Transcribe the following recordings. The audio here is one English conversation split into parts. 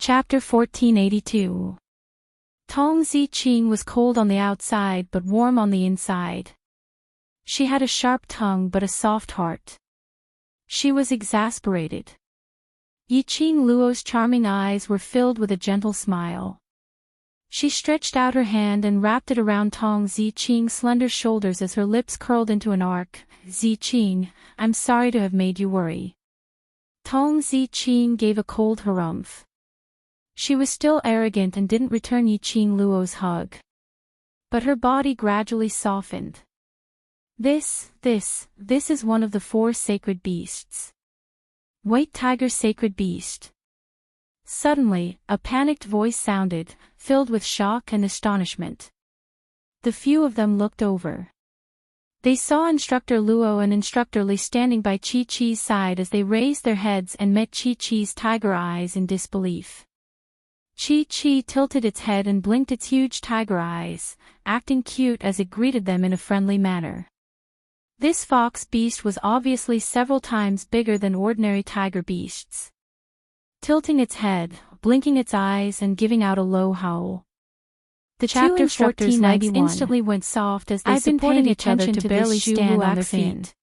Chapter 1482. Tong Ziqing was cold on the outside but warm on the inside. She had a sharp tongue but a soft heart. She was exasperated. Yiqing Luo's charming eyes were filled with a gentle smile. She stretched out her hand and wrapped it around Tong Ziqing's slender shoulders as her lips curled into an arc. "Ziqing, I'm sorry to have made you worry." Tong Ziqing gave a cold harumph. She was still arrogant and didn't return Yiqing Luo's hug. But her body gradually softened. This is one of the 4 sacred beasts. White tiger sacred beast. Suddenly, a panicked voice sounded, filled with shock and astonishment. The few of them looked over. They saw Instructor Luo and Instructor Li standing by Chi-Chi's side as they raised their heads and met Chi-Chi's tiger eyes in disbelief. Chi-Chi tilted its head and blinked its huge tiger eyes, acting cute as it greeted them in a friendly manner. This fox beast was obviously several times bigger than ordinary tiger beasts. Tilting its head, blinking its eyes and giving out a low howl. The two instructors' legs instantly went soft as they supported each other to barely stand on their feet.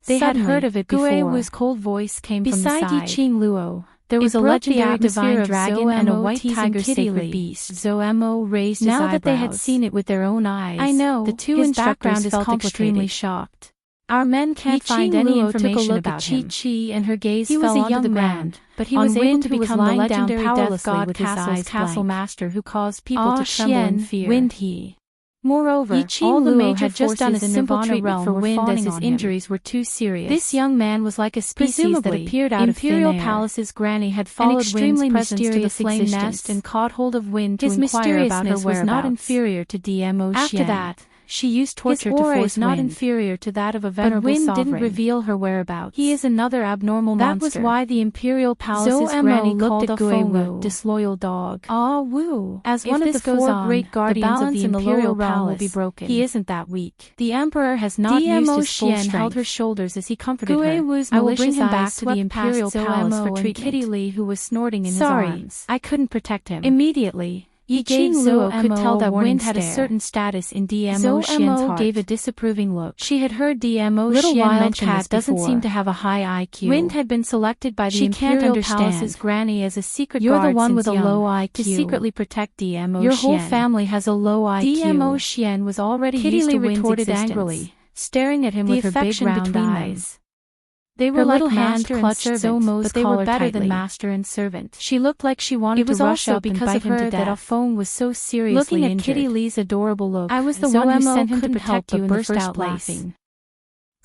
They had heard of it before. Gui Wu's cold voice came from the side. Beside Yiqing Luo, there was a legendary divine dragon and a white tiger sacred beast. Zhou raised his eyebrows. Now that they had seen it with their own eyes, the two instructors felt extremely shocked. Our men can't find any information about him. Chi-Chi and her gaze fell onto the ground, but he was able to become the legendary death god castle master who caused people to tremble in fear. Wind he. Moreover, all the major had done a simple treatment for Wind as his injuries were too serious. This young man was like a species that appeared out of thin air. Imperial Palace's granny had followed Wind's presence to the flame nest and caught hold of Wind to inquire about her whereabouts. His mysteriousness was not inferior to Dmo Xian. After that, she used torture to force Wind, not inferior to that of a venerable sovereign. But Wind didn't reveal her whereabouts. He is another abnormal monster. That was why the Imperial Palace's granny called a Gui disloyal dog. Ah Wu. As one of the 4 great guardians of the Imperial realm will be broken. He isn't that weak. The Emperor has not used his full strength. Held her shoulders as he comforted her. Gui Wu's malicious eyes to the Imperial Palace for treatment. Kitty Li, who was snorting in his arms. I couldn't protect him. Immediately, Yiqing Luo could tell that Wind had a certain status in Dmo Xian's heart. Gave a disapproving look. She had heard Dmo Xian mention this before. Doesn't seem to have a high IQ. Wind had been selected by the Imperial Palace's granny as a secret guard. You're the one with a low IQ to secretly protect Dmo Xian. Your whole family has a low IQ. Dmo Xian was already used to Wind's existence, angrily, staring at him with her big round eyes. They were like master and servant, but they were better than master and servant. She looked like she wanted to rush up and bite him to death. That Afong was so seriously injured. Looking at Kitty Li's adorable look, I was the one who sent him to protect you in the first place.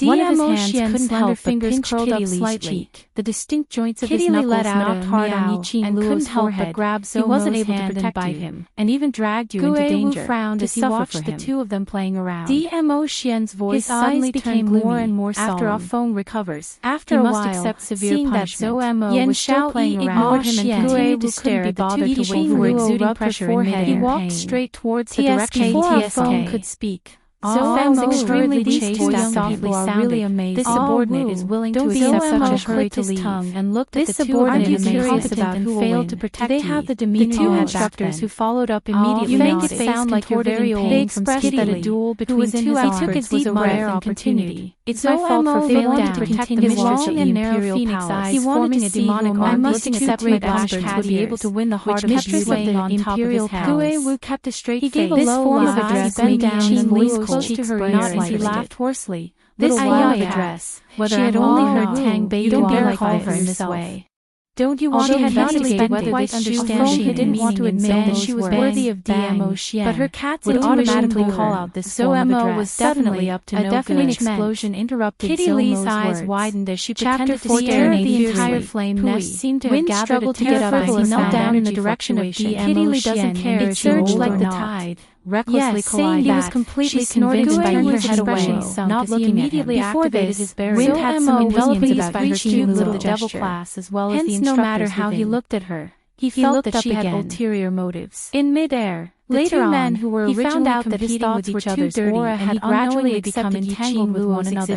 One of his hands couldn't help but pinch Kitty Li's cheek. The distinct joints of his knuckles knocked hard on Yiqing Luo's forehead. He wasn't able to protect you, and even dragged you into danger. Gui Wu frowned as he watched the two of them playing around. Dmo Xian's voice suddenly became more and more solemn. After Afong recovers, after a while, seeing that Zhou was still playing around him and continued to stare at the two Yiqing were exuding pressure in midair. He walked straight towards the direction before Afong could speak. Zhou was extremely chased after people are really amazed. This subordinate is willing to accept such a hurry to leave. And looked at the two of them incompetent and failed to protect you. They have the demeanor. The two instructors who followed up immediately. You make it sound like you're very old. They expressed that a duel between two experts was a rare opportunity. It's my fault for failing to protect the mistress of the Imperial Palace. He wanted to see whom I must accept my bastards would be able to win the heart of the mistress of the Imperial Palace. Gui Wu kept a straight face. He gave a low form of address, bent down and voice close to her ear as he laughed hoarsely. This form of address, whether she had only heard Tang Bei, you don't dare call her in this way. Don't you want to investigate whether this understand she didn't want to admit that she was worthy of Dmo Xian, but her cat's would automatically call out this form of address. Was definitely up to no good. A deafening explosion interrupted Kitty Li's eyes widened as she pretended to stare at the entire flame nest seemed to have gathered to get up as he knelt down in the direction of Dmo Xian. Kitty Li doesn't care if surged like the tide. Recklessly collided. He was completely convinced by her head away, not looking immediately activated his barrier. Wind had some intelligence about her cute little devil class as well as the instructors. No matter how he looked at her, he felt that she had ulterior motives. In midair, later on, he found out that his thoughts were too dirty and had unknowingly become entangled with one another.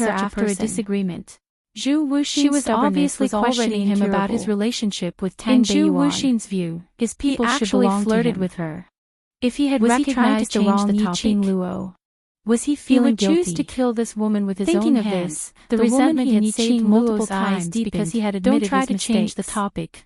her after a disagreement. Zhu Wuxin's stubbornness was questioning him about his relationship with Tang Beiyuan. In Zhu Wuxin's view, his people actually flirted with her. If he had recognized the wrong Luo, was he feeling guilty? He would choose to kill this woman with his own hands. The resentment he had saved multiple times because he had admitted his mistake. Don't try to change the topic.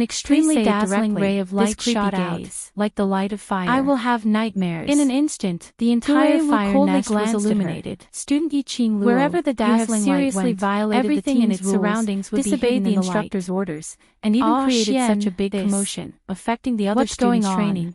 An extremely dazzling ray of light shot out, like the light of fire. I will have nightmares. In an instant, the entire fire nest was illuminated. Student Yiqing Luo, wherever the dazzling light went, everything in its surroundings would disobeyed the instructor's orders, and even created such a big commotion, affecting the other students' training.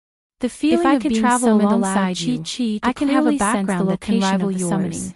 The feeling If I of could being travel summoned alongside aloud you, Chi-Chi I can have a background background that can rival of the yours. summoning.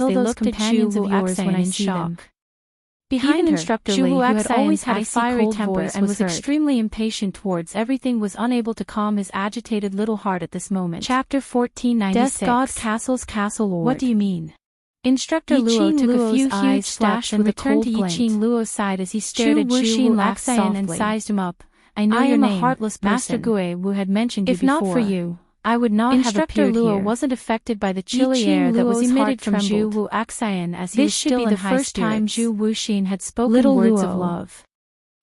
as they looked at companions of yours when I see them. Behind her, Instructor Lee, who had always had a fiery temper and was extremely impatient towards everything, was unable to calm his agitated little heart at this moment. Chapter 1496. Death God Castle's Castle Lord. What do you mean? Instructor Luo took a few huge steps and returned to Yiqing Luo's side as he stared at Zhu Wuxian and sized him up. I know your name, a heartless person. Master Gue Wu had mentioned you before. If not for you, I would not have appeared here. Instructor Luo wasn't affected by the chilly air that was emitted from Zhu Wuxian as he was still in high spirits. This should be the first time Zhu Wuxian had spoken words of love.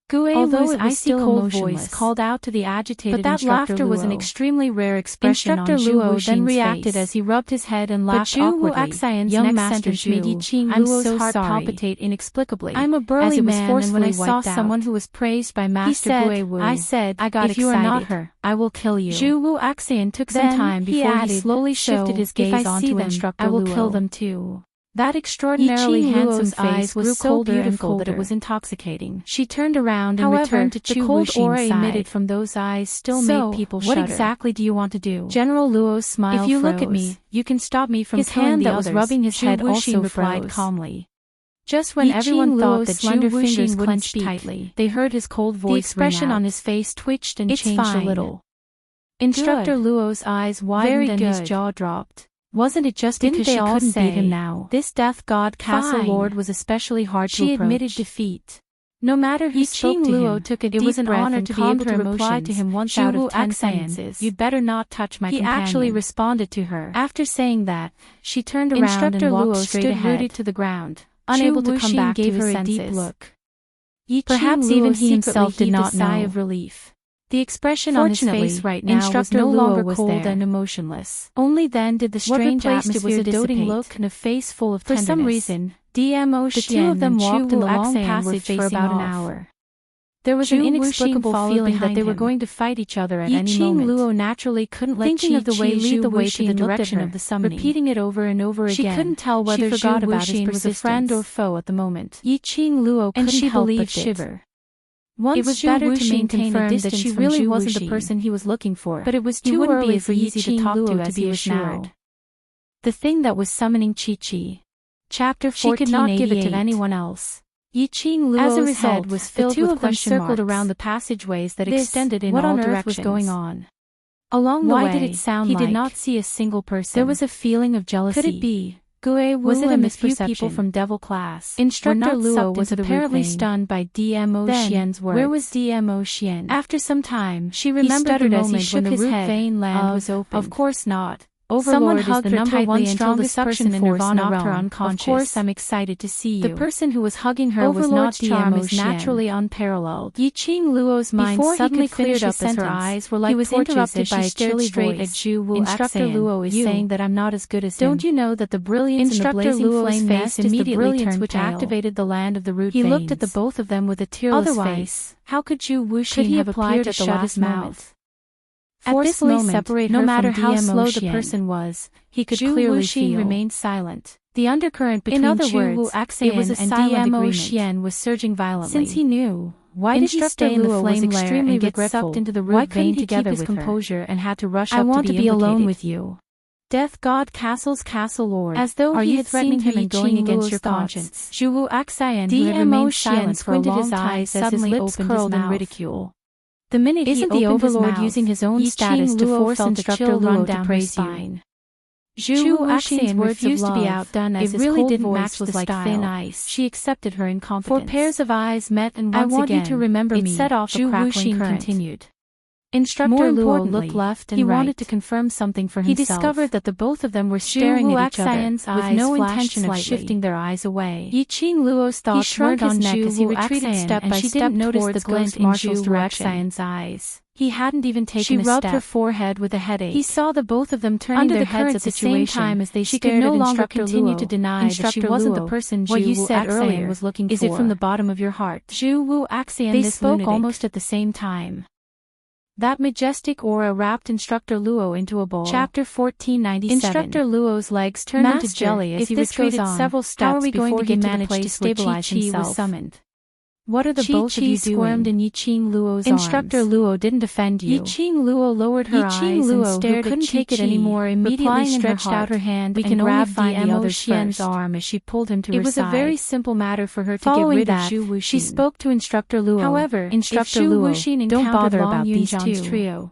Although his icy cold voice called out to the agitated Instructor Luo. But that laughter was an extremely rare expression on Zhu Wuxian's then reacted as he rubbed his head and laughed awkwardly. But Zhu Wuxian's next sentence made Yiqing Luo's heart palpitate inexplicably. I'm a burly man, and when I saw someone who was praised by Master Gue Wu, I said, I got excited. If you are not her, I will kill you. Zhu Wuxian took some time before he slowly shifted his gaze onto Instructor Luo. I will kill them too. That extraordinarily handsome face was so beautiful that it was intoxicating. She turned around and returned to Zhu Wuxian's side. The cold aura emitted from those eyes still made people shudder. What exactly do you want to do? General Luo's smile froze. If you look at me, you can stop me from killing the others. His hand that was rubbing his head also replied calmly. Just when everyone thought that Zhu Wuxian's clenched tightly, they heard his cold voice. The expression on his face twitched and changed a little. Instructor Luo's eyes widened and his jaw dropped. Wasn't it just because she couldn't beat him now? This death god Castle Lord was especially hard to approach. She admitted defeat. No matter who spoke to him, it was an honor to be able to reply to him once out of 10 sentences. You'd better not touch my companion. He actually responded to her. After saying that, she turned around and walked straight ahead. Rooted to the ground, unable to come back to his senses. A deep look. Perhaps even he himself did not know. Sigh of relief. The expression on his face right now was no longer cold and emotionless. Only then did the strange atmosphere dissipate. Doting look and a face full of tenderness. For some reason, DMO the two of them walked in the long passage for about an hour. There was an inexplicable feeling that they were going to fight each other at any moment. Luo naturally couldn't let Qi lead the way to the direction of the summoning, repeating it over and over again. She couldn't tell whether Zhu Wuxian was a friend or foe at the moment. Yiqing Luo couldn't help but shiver. Once it was better to maintain a distance that she really wasn't the person he was looking for, but it was too early for Yiqing Luo to be assured. The thing that was summoning Chi-Chi. Chapter 14. She could not give it to anyone else. Yiqing Luo's head was filled with question marks. Circled around the passageways that extended in all directions. What on earth was going on? Along the way, did it sound he did not see a single person. There was a feeling of jealousy. Could it be? Was it a misperception? People from Devil Class. Instructor Luo was apparently stunned by DMO Xian's words. Where was DMO Xian? After some time, she remembered the moment when the root vein land was opened. Of course not. Someone hugged her tightly until the suction force knocked her unconscious. Of course I'm excited to see you. The person who was hugging her was not DMO Xian. Naturally unparalleled. Yiqing Luo's mind suddenly cleared up as her eyes were like torches. He was interrupted by a chilly voice. At Zhu Wuxian. Instructor Luo is saying that I'm not as good as him. Don't you know that the brilliance in the blazing flame nest immediately turned which activated the land of the root veins? He looked at the both of them with a tearless face. How could Zhu Wuxian have appeared at the last mouth? At this moment, no matter how slow the person was, he could clearly feel. Remained silent. The undercurrent between Zhu Wuxian and DMO Xian was surging violently. Since he knew, why did he stay in the flame lair and get sucked into the root vein together with her? Why couldn't he keep his composure and had to rush up to be implicated? I want to be alone with you. Death God Castle's Castle Lord. As though he had threatening him and going against your conscience. Zhu Wuxian, who had remained silent for a long time, suddenly opened his mouth in ridicule. The minute isn't the Overlord using his own status to force Instructor Luo to praise you? Zhu Wuxian refused to be outdone as his really cold voice was like thin ice. She accepted her incompetence. 4 pairs of eyes met and once again, I want you to remember me. It set off a crackling current. Continued. Instructor Luo looked left and right. He wanted to confirm something for himself. He discovered that the both of them were staring at each other with no intention of shifting their eyes away. Yiqing Luo's thoughts shrank his neck as he retreated step by step. She didn't notice the glint in Zhu Wuxian's eyes. He hadn't even taken a step. She rubbed her forehead with a headache. He saw the both of them turning their heads at the same time as they stared at Instructor Luo. She could no longer continue to deny that she wasn't the person Zhu Wuxian was looking for. Is it from the bottom of your heart? Zhu Wuxian, they spoke almost at the same time. That majestic aura wrapped Instructor Luo into a bowl. Chapter 1497. Instructor Luo's legs turned into jelly as he retreated several steps before he managed to stabilize himself. Was summoned. What are the both of you doing? Squirmed in Yiqing Luo's Instructor arms. Luo didn't defend you. Yiqing Luo lowered her eyes and stared who couldn't take it anymore, immediately stretched out her hand and grabbed DMO Xian's arm as she pulled him to her side. It was a very simple matter for her to get rid of Zhu Wuxian. She spoke to Instructor Luo. However, Instructor Luo, don't bother about these two. Trio,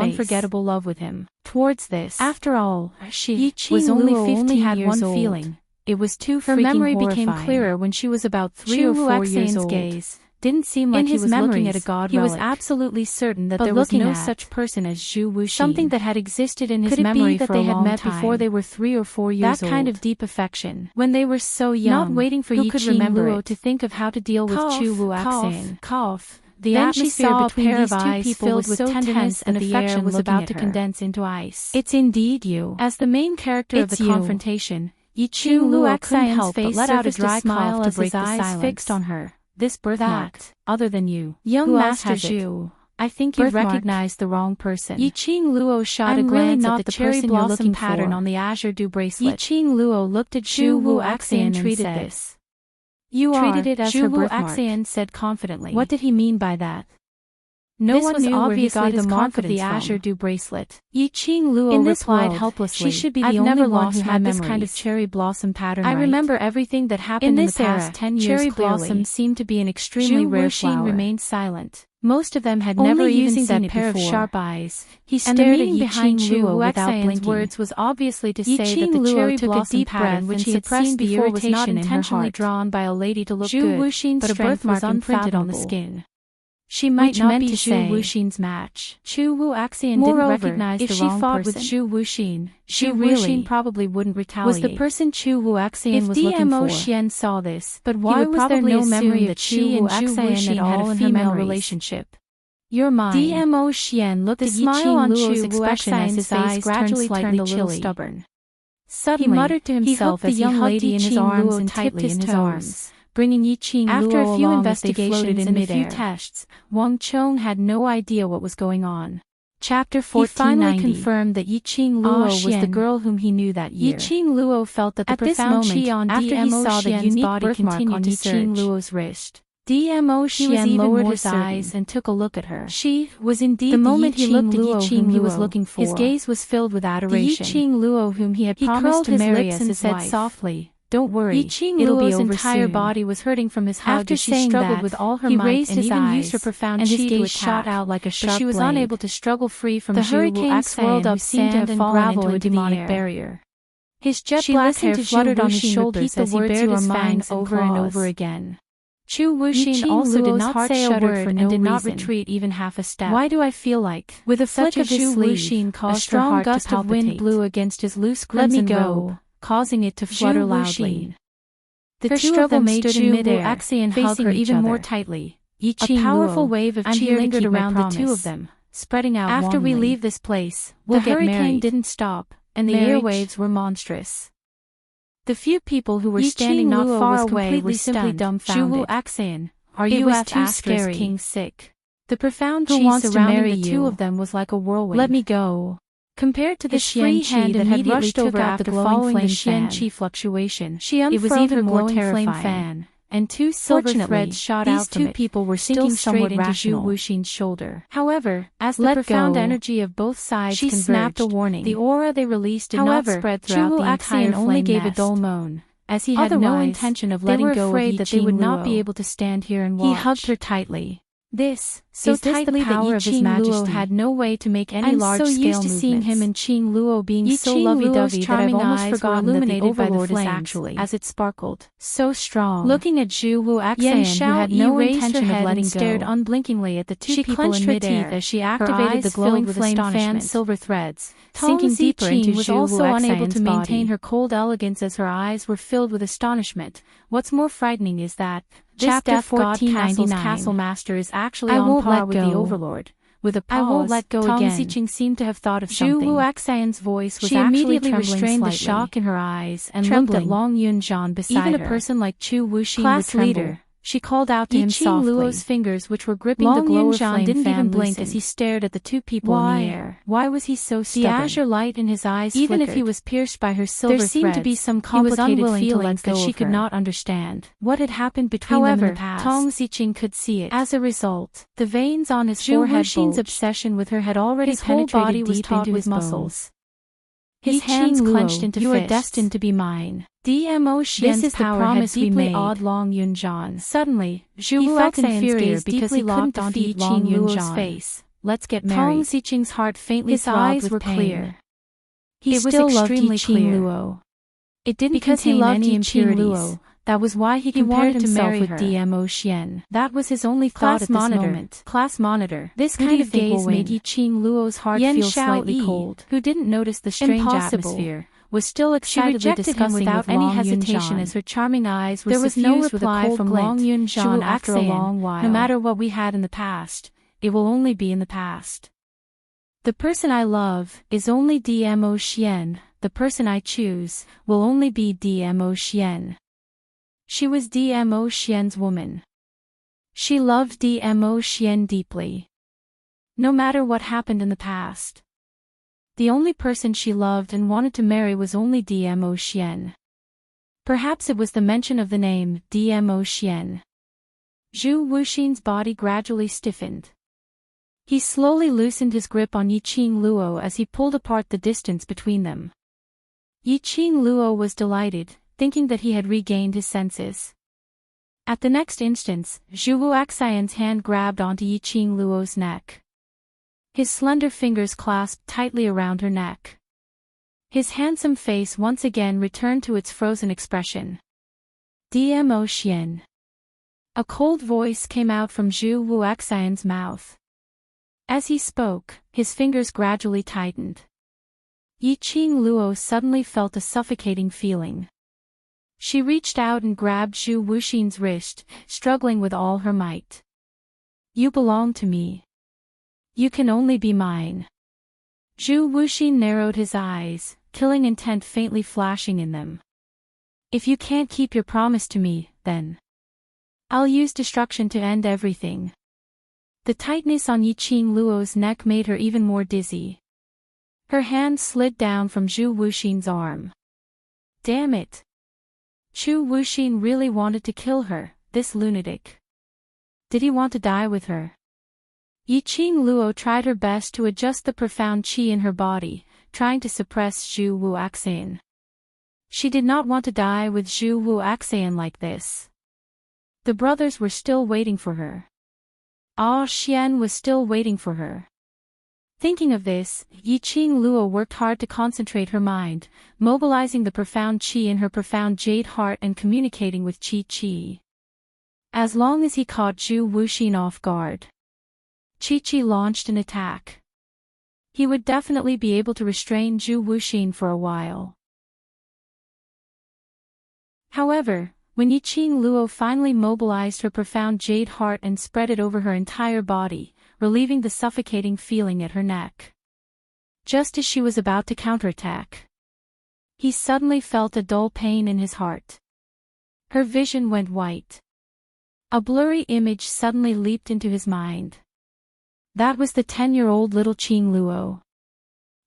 unforgettable love with him. Towards this, after all, she was only 15 had years old. It was too freaking horrifying. Her memory became clearer when she was about 3 or 4 years old. Gaze didn't seem like he was looking at a god relic. He was absolutely certain that there was no such person as Zhu Wuxin. Something that had existed in his memory for a long time. Could it be that they had met before they were 3 or 4 years old? That kind of deep affection. When they were so young, not waiting for Yiqing Luo to think of how to deal with Chu Wuxian. Cough. The atmosphere between these two people was so tense and the air was about to condense into ice. It's indeed you. As the main character of the confrontation, Yiqing Luo couldn't help but let out a dry smile as his eyes fixed on her. This birthmark, other than you, young Master Zhu, I think you recognized the wrong person. Yiqing Luo shot a glance at the cherry blossom pattern on the azure dew bracelet. Yiqing Luo looked at Zhu Wuxian and treated this. You treated it as her birthmark, Wuxian said confidently. What did he mean by that? No one knew where he got the mark of the azure dew bracelet. Yiqing Luo replied helplessly. She should be the only one who had this kind of cherry blossom pattern. I remember everything that happened in the past 10 years. Cherry blossoms seemed to be an extremely rare flower. Zhu Wuxin remained silent. Most of them had never even seen that pair of sharp eyes. He stared at Yiqing Luo without blinking. Words was obviously to say that the cherry blossom pattern which he had seen before was not intentionally drawn by a lady to look good, but a birthmark imprinted on the skin. She might not be Zhu Wuxin's match. Zhu Wuxian didn't recognize the wrong person. If she fought with Zhu Wuxin, Zhu Wuxin probably wouldn't retaliate. Was the person Zhu Wuxian was looking for. If Xian saw this, but why was there no memory that she and Zhu Wuxin had a female relationship? Your mind. DMO Xian looked at Yiqing Luo's expression as his eyes gradually turned a little stubborn. Suddenly, he muttered to himself as he hugged in his arms and tightly in his arms. Bringing Yiqing Luo after a few investigations and a few tests, Wang Chong had no idea what was going on. Chapter 1490. He finally confirmed that Yiqing Luo was the girl whom he knew that year. Yiqing Luo felt that the profound qi on after he saw the unique birthmark on Yiqing Luo's wrist. DMO Xian lowered his eyes and took a look at her. She was indeed the moment he looked at Yiqing he was looking for. His gaze was filled with adoration. The Yiqing Luo whom he had promised to marry as his wife. He said softly, "Don't worry, it'll be over entire soon." Body was hurting from his hug. After she struggled with all her might and even used her profound qi to shot out like a sharp blade. But she was unable to struggle free from the hurricane swirled up sand and gravel into a demonic barrier. His jet black hair fluttered on his shoulders as he bared his fangs over and over again. Zhu Wuxin also did not say a word and did not retreat even half a step. Why do I feel like, with a flick of his sleeve, a strong gust of wind blew against his loose crimson robe, causing it to flutter loudly. The two of them stood in midair, facing her even more tightly. A powerful wave of qi lingered around the two of them, spreading out warmly. After we leave this place, we'll get married. The hurricane didn't stop, and the airwaves were monstrous. The few people who were standing not far away were simply dumbfounded. Zhu Wuxian, are you too scary? King sick. The profound qi surrounding the two of them was like a whirlwind. Let me go. Compared to the Xian qi that had rushed over after following the Xian qi fluctuation, it was even more terrifying. And two silver threads shot out from it. These two people were sinking somewhat into Zhu Wuxin's shoulder. However, as the profound energy of both sides converged, she snapped a warning. The aura they released did not spread throughout the entire flame only gave a dull moan, as he had no intention of letting go of Yiqing Luo. They were afraid that they would not be able to stand here and watch. He hugged her tightly. This, so tightly that Yiqing Luo had no way to make any large-scale movements. I'm so used to seeing him and Yiqing Luo being so lovey-dovey that I've almost forgotten illuminated that the Overlord is actually, as it sparkled, so strong. Looking at Zhu Wuxian, who had no intention of letting go, stared unblinkingly at the two people in midair as she activated the glowing flame fan silver threads, sinking deeper into Zhu Wuxian's was also unable to maintain her cold elegance as her eyes were filled with astonishment. What's more frightening is that this Death God Castle's Castle Master is actually on par with the Overlord. With a pause, I won't let go again. Xiqing seemed to have thought of something. Zhu Wuxian's voice was she immediately restrained the shock in her eyes and looked at Long Yunzhan beside her. Even a person like Zhu Wuxin would tremble. Leader, she called out to him softly. Luo's fingers, which were gripping the glower flame, didn't even blink as he stared at the two people in the air. Why was he so stubborn? The azure light in his eyes flickered. Even if he was pierced by her silver threads, there seemed to be some complicated feelings that she could not understand. What had happened between them in the past? Tong Xiqing could see it. As a result, the veins on his forehead bulged. Obsession with her had already penetrated deep into his muscles. His hands clenched into fists. You are destined to be mine. DMO Xian's power had deeply awed Long Yunzhan. Suddenly, Zhu felt inferior because he couldn't defeat Long Luo's face. Let's get married. Tong Xiqing's heart faintly throbbed with pain. Clear. He still loved Yiqing Luo. It didn't contain any impurities. That was why he compared himself with DMO Xian. That was his only thought at this moment. Class monitor. This kind of gaze made Yiqing Luo's heart feel slightly cold, who didn't notice the strange atmosphere, was still excitedly discussing without any hesitation as her charming eyes were suffused with a cold from Long Yunzhan after a long while. No matter what we had in the past, it will only be in the past. The person I love is only DMO Xian, the person I choose will only be DMO Xian. She was DMO Xian's woman. She loved DMO Xian deeply. No matter what happened in the past. The only person she loved and wanted to marry was only DMO Xian. Perhaps it was the mention of the name, DMO Xian. Zhu Wuxin's body gradually stiffened. He slowly loosened his grip on Yiqing Luo as he pulled apart the distance between them. Yiqing Luo was delighted, thinking that he had regained his senses. At the next instant, Zhu Wuxian's hand grabbed onto Yiqing Luo's neck. His slender fingers clasped tightly around her neck. His handsome face once again returned to its frozen expression. DMO Xian. A cold voice came out from Zhu Wuxian's mouth. As he spoke, his fingers gradually tightened. Yiqing Luo suddenly felt a suffocating feeling. She reached out and grabbed Zhu Wuxin's wrist, struggling with all her might. You belong to me. You can only be mine. Zhu Wuxin narrowed his eyes, killing intent faintly flashing in them. If you can't keep your promise to me, then I'll use destruction to end everything. The tightness on Yiqing Luo's neck made her even more dizzy. Her hand slid down from Zhu Wuxin's arm. Damn it! Zhu Wuxin really wanted to kill her, this lunatic. Did he want to die with her? Yiqing Luo tried her best to adjust the profound qi in her body, trying to suppress Zhu Wuxian. She did not want to die with Zhu Wuxian like this. The brothers were still waiting for her. Ah Xian was still waiting for her. Thinking of this, Yiqing Luo worked hard to concentrate her mind, mobilizing the profound qi in her profound jade heart and communicating with qi. As long as he caught Zhu Wuxin off guard, Qi launched an attack. He would definitely be able to restrain Zhu Wuxin for a while. However, when Yiqing Luo finally mobilized her profound jade heart and spread it over her entire body, relieving the suffocating feeling at her neck. Just as she was about to counterattack, he suddenly felt a dull pain in his heart. Her vision went white. A blurry image suddenly leaped into his mind. That was the 10-year-old little Qing Luo.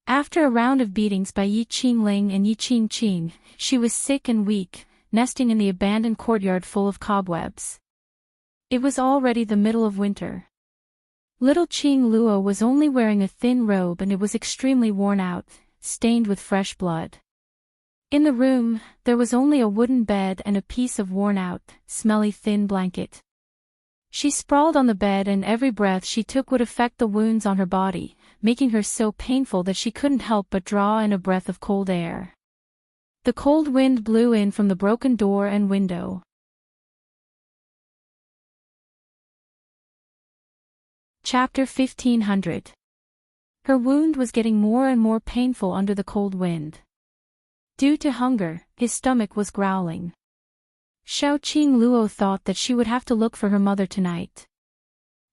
After a round of beatings by Yi Qingling and Yi Qingqing, she was sick and weak, nesting in the abandoned courtyard full of cobwebs. It was already the middle of winter. Little Qing Luo was only wearing a thin robe and it was extremely worn out, stained with fresh blood. In the room, there was only a wooden bed and a piece of worn-out, smelly thin blanket. She sprawled on the bed and every breath she took would affect the wounds on her body, making her so painful that she couldn't help but draw in a breath of cold air. The cold wind blew in from the broken door and window. Chapter 1500. Her wound was getting more and more painful under the cold wind. Due to hunger, his stomach was growling. Xiaoqing Luo thought that she would have to look for her mother tonight.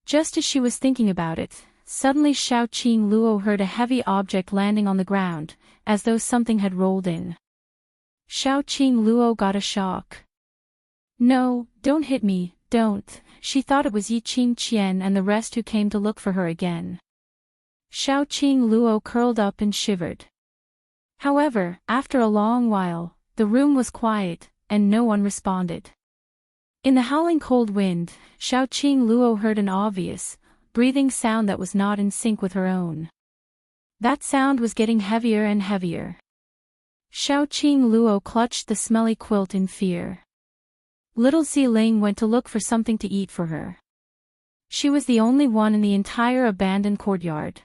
Just as she was thinking about it, suddenly Xiaoqing Luo heard a heavy object landing on the ground, as though something had rolled in. Xiaoqing Luo got a shock. No, don't hit me, don't, she thought it was Yi Qingqian and the rest who came to look for her again. Xiaoqing Luo curled up and shivered. However, after a long while, the room was quiet, and no one responded. In the howling cold wind, Xiaoqing Luo heard an obvious, breathing sound that was not in sync with her own. That sound was getting heavier and heavier. Xiaoqing Luo clutched the smelly quilt in fear. Little Ziling went to look for something to eat for her. She was the only one in the entire abandoned courtyard.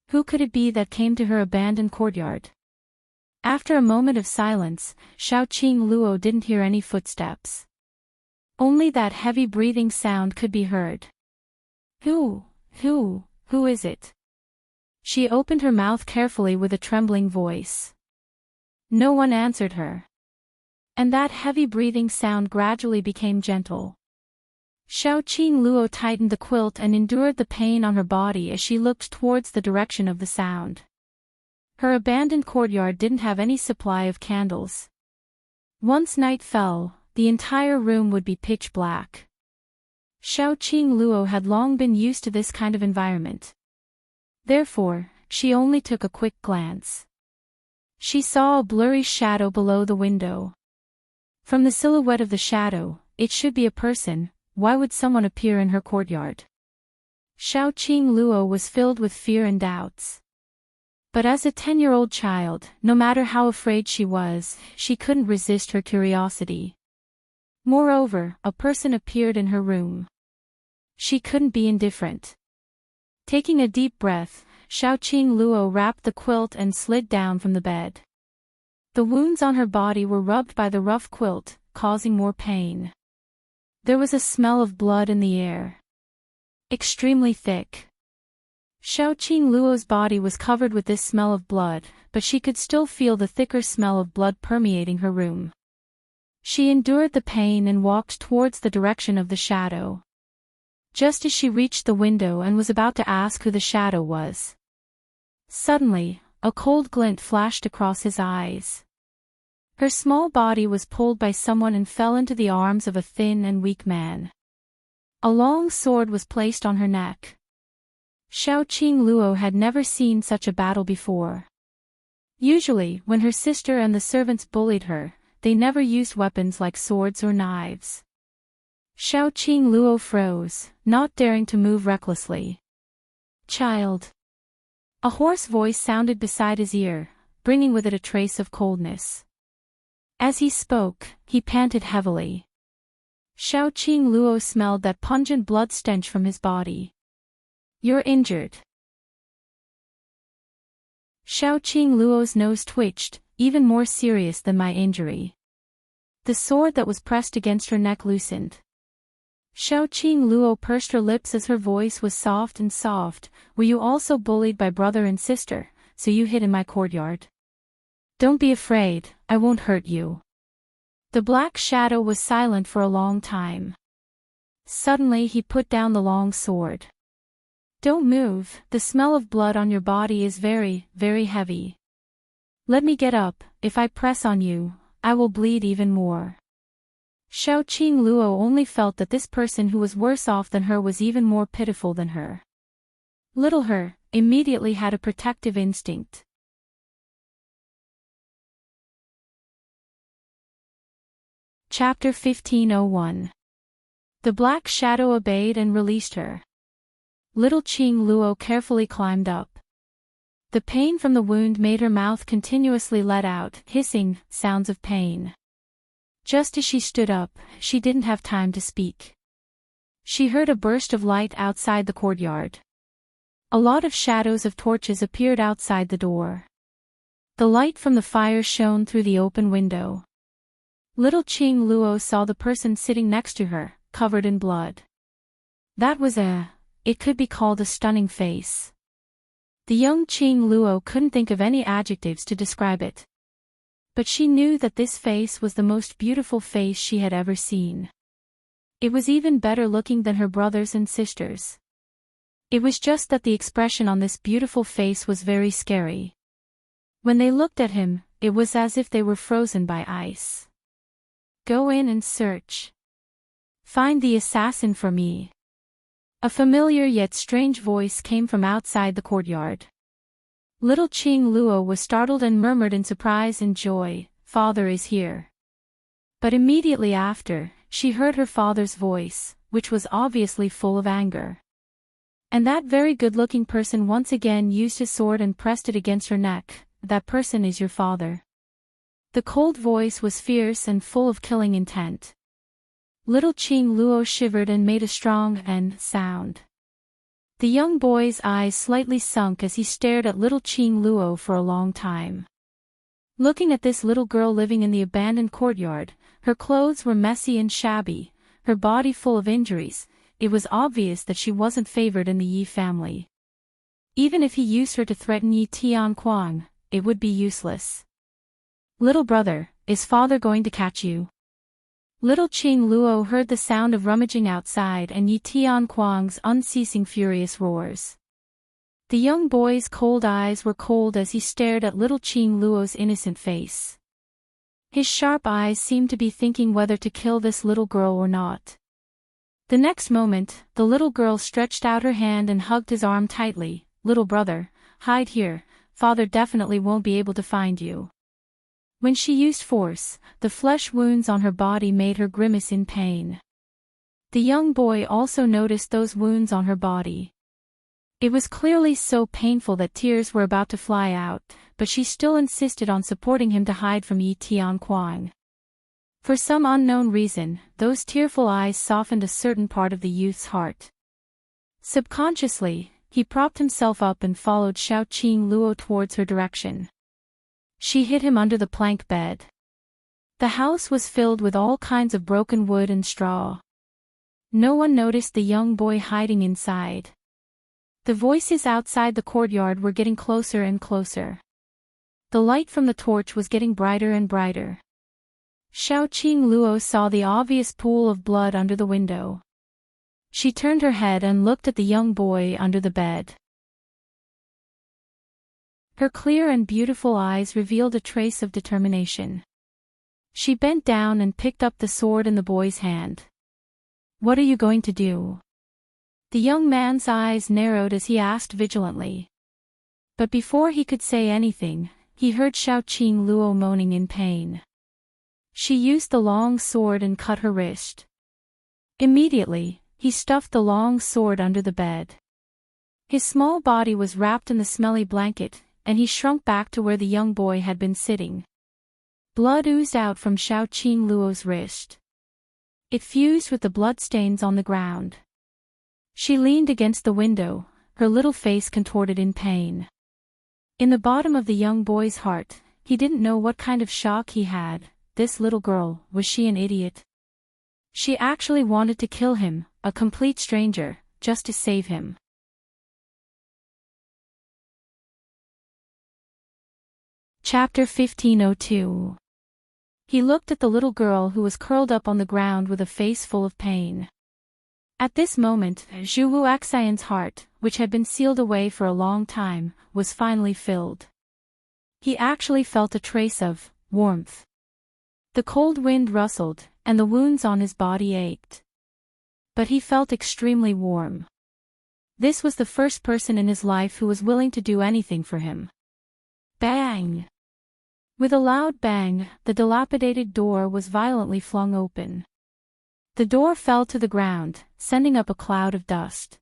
Who could it be that came to her abandoned courtyard? After a moment of silence, Xiaoqing Luo didn't hear any footsteps. Only that heavy breathing sound could be heard. Who is it? She opened her mouth carefully with a trembling voice. No one answered her. And that heavy breathing sound gradually became gentle. Xiaoqing Luo tightened the quilt and endured the pain on her body as she looked towards the direction of the sound. Her abandoned courtyard didn't have any supply of candles. Once night fell, the entire room would be pitch black. Xiaoqing Luo had long been used to this kind of environment. Therefore, she only took a quick glance. She saw a blurry shadow below the window. From the silhouette of the shadow, it should be a person. Why would someone appear in her courtyard? Xiaoqing Luo was filled with fear and doubts. But as a 10-year-old child, no matter how afraid she was, she couldn't resist her curiosity. Moreover, a person appeared in her room. She couldn't be indifferent. Taking a deep breath, Xiaoqing Luo wrapped the quilt and slid down from the bed. The wounds on her body were rubbed by the rough quilt, causing more pain. There was a smell of blood in the air. Extremely thick. Xiaoqing Luo's body was covered with this smell of blood, but she could still feel the thicker smell of blood permeating her room. She endured the pain and walked towards the direction of the shadow. Just as she reached the window and was about to ask who the shadow was, suddenly, a cold glint flashed across his eyes. Her small body was pulled by someone and fell into the arms of a thin and weak man. A long sword was placed on her neck. Xiaoqing Luo had never seen such a battle before. Usually, when her sister and the servants bullied her, they never used weapons like swords or knives. Xiaoqing Luo froze, not daring to move recklessly. Child. A hoarse voice sounded beside his ear, bringing with it a trace of coldness. As he spoke, he panted heavily. Xiaoqing Luo smelled that pungent blood stench from his body. You're injured. Xiaoqing Luo's nose twitched, even more serious than my injury. The sword that was pressed against her neck loosened. Xiaoqing Luo pursed her lips as her voice was soft and soft. Were you also bullied by brother and sister, so you hid in my courtyard? Don't be afraid, I won't hurt you. The black shadow was silent for a long time. Suddenly he put down the long sword. Don't move, the smell of blood on your body is very, very heavy. Let me get up, if I press on you, I will bleed even more. Xiaoqing Luo only felt that this person who was worse off than her was even more pitiful than her. Little her immediately had a protective instinct. Chapter 1501. The black shadow obeyed and released her. Little Qing Luo carefully climbed up. The pain from the wound made her mouth continuously let out hissing sounds of pain. Just as she stood up, she didn't have time to speak. She heard a burst of light outside the courtyard. A lot of shadows of torches appeared outside the door. The light from the fire shone through the open window. Little Qing Luo saw the person sitting next to her, covered in blood. That was it could be called a stunning face. The young Qing Luo couldn't think of any adjectives to describe it. But she knew that this face was the most beautiful face she had ever seen. It was even better looking than her brothers and sisters. It was just that the expression on this beautiful face was very scary. When they looked at him, it was as if they were frozen by ice. Go in and search. Find the assassin for me. A familiar yet strange voice came from outside the courtyard. Little Qing Luo was startled and murmured in surprise and joy, "Father is here." But immediately after, she heard her father's voice, which was obviously full of anger. And that very good-looking person once again used his sword and pressed it against her neck. That person is your father. The cold voice was fierce and full of killing intent. Little Qing Luo shivered and made a strong "n" sound. The young boy's eyes slightly sunk as he stared at little Qing Luo for a long time. Looking at this little girl living in the abandoned courtyard, her clothes were messy and shabby, her body full of injuries, it was obvious that she wasn't favored in the Yi family. Even if he used her to threaten Yi Tianquang, it would be useless. Little brother, is father going to catch you? Little Qing Luo heard the sound of rummaging outside and Yi Tianquang's unceasing furious roars. The young boy's cold eyes were cold as he stared at little Qing Luo's innocent face. His sharp eyes seemed to be thinking whether to kill this little girl or not. The next moment, the little girl stretched out her hand and hugged his arm tightly. Little brother, hide here, father definitely won't be able to find you. When she used force, the flesh wounds on her body made her grimace in pain. The young boy also noticed those wounds on her body. It was clearly so painful that tears were about to fly out, but she still insisted on supporting him to hide from Yi Tianquang. For some unknown reason, those tearful eyes softened a certain part of the youth's heart. Subconsciously, he propped himself up and followed Xiao Qing Luo towards her direction. She hid him under the plank bed. The house was filled with all kinds of broken wood and straw. No one noticed the young boy hiding inside. The voices outside the courtyard were getting closer and closer. The light from the torch was getting brighter and brighter. Xiao Qing Luo saw the obvious pool of blood under the window. She turned her head and looked at the young boy under the bed. Her clear and beautiful eyes revealed a trace of determination. She bent down and picked up the sword in the boy's hand. "What are you going to do?" The young man's eyes narrowed as he asked vigilantly. But before he could say anything, he heard Xiao Qing Luo moaning in pain. She used the long sword and cut her wrist. Immediately, he stuffed the long sword under the bed. His small body was wrapped in the smelly blanket, and he shrunk back to where the young boy had been sitting. Blood oozed out from Xiao Qing Luo's wrist. It fused with the bloodstains on the ground. She leaned against the window, her little face contorted in pain. In the bottom of the young boy's heart, he didn't know what kind of shock he had. This little girl, was she an idiot? She actually wanted to kill him, a complete stranger, just to save him. Chapter 1502. He looked at the little girl who was curled up on the ground with a face full of pain. At this moment, Zhu Wuxian's heart, which had been sealed away for a long time, was finally filled. He actually felt a trace of warmth. The cold wind rustled, and the wounds on his body ached. But he felt extremely warm. This was the first person in his life who was willing to do anything for him. Bang! With a loud bang, the dilapidated door was violently flung open. The door fell to the ground, sending up a cloud of dust.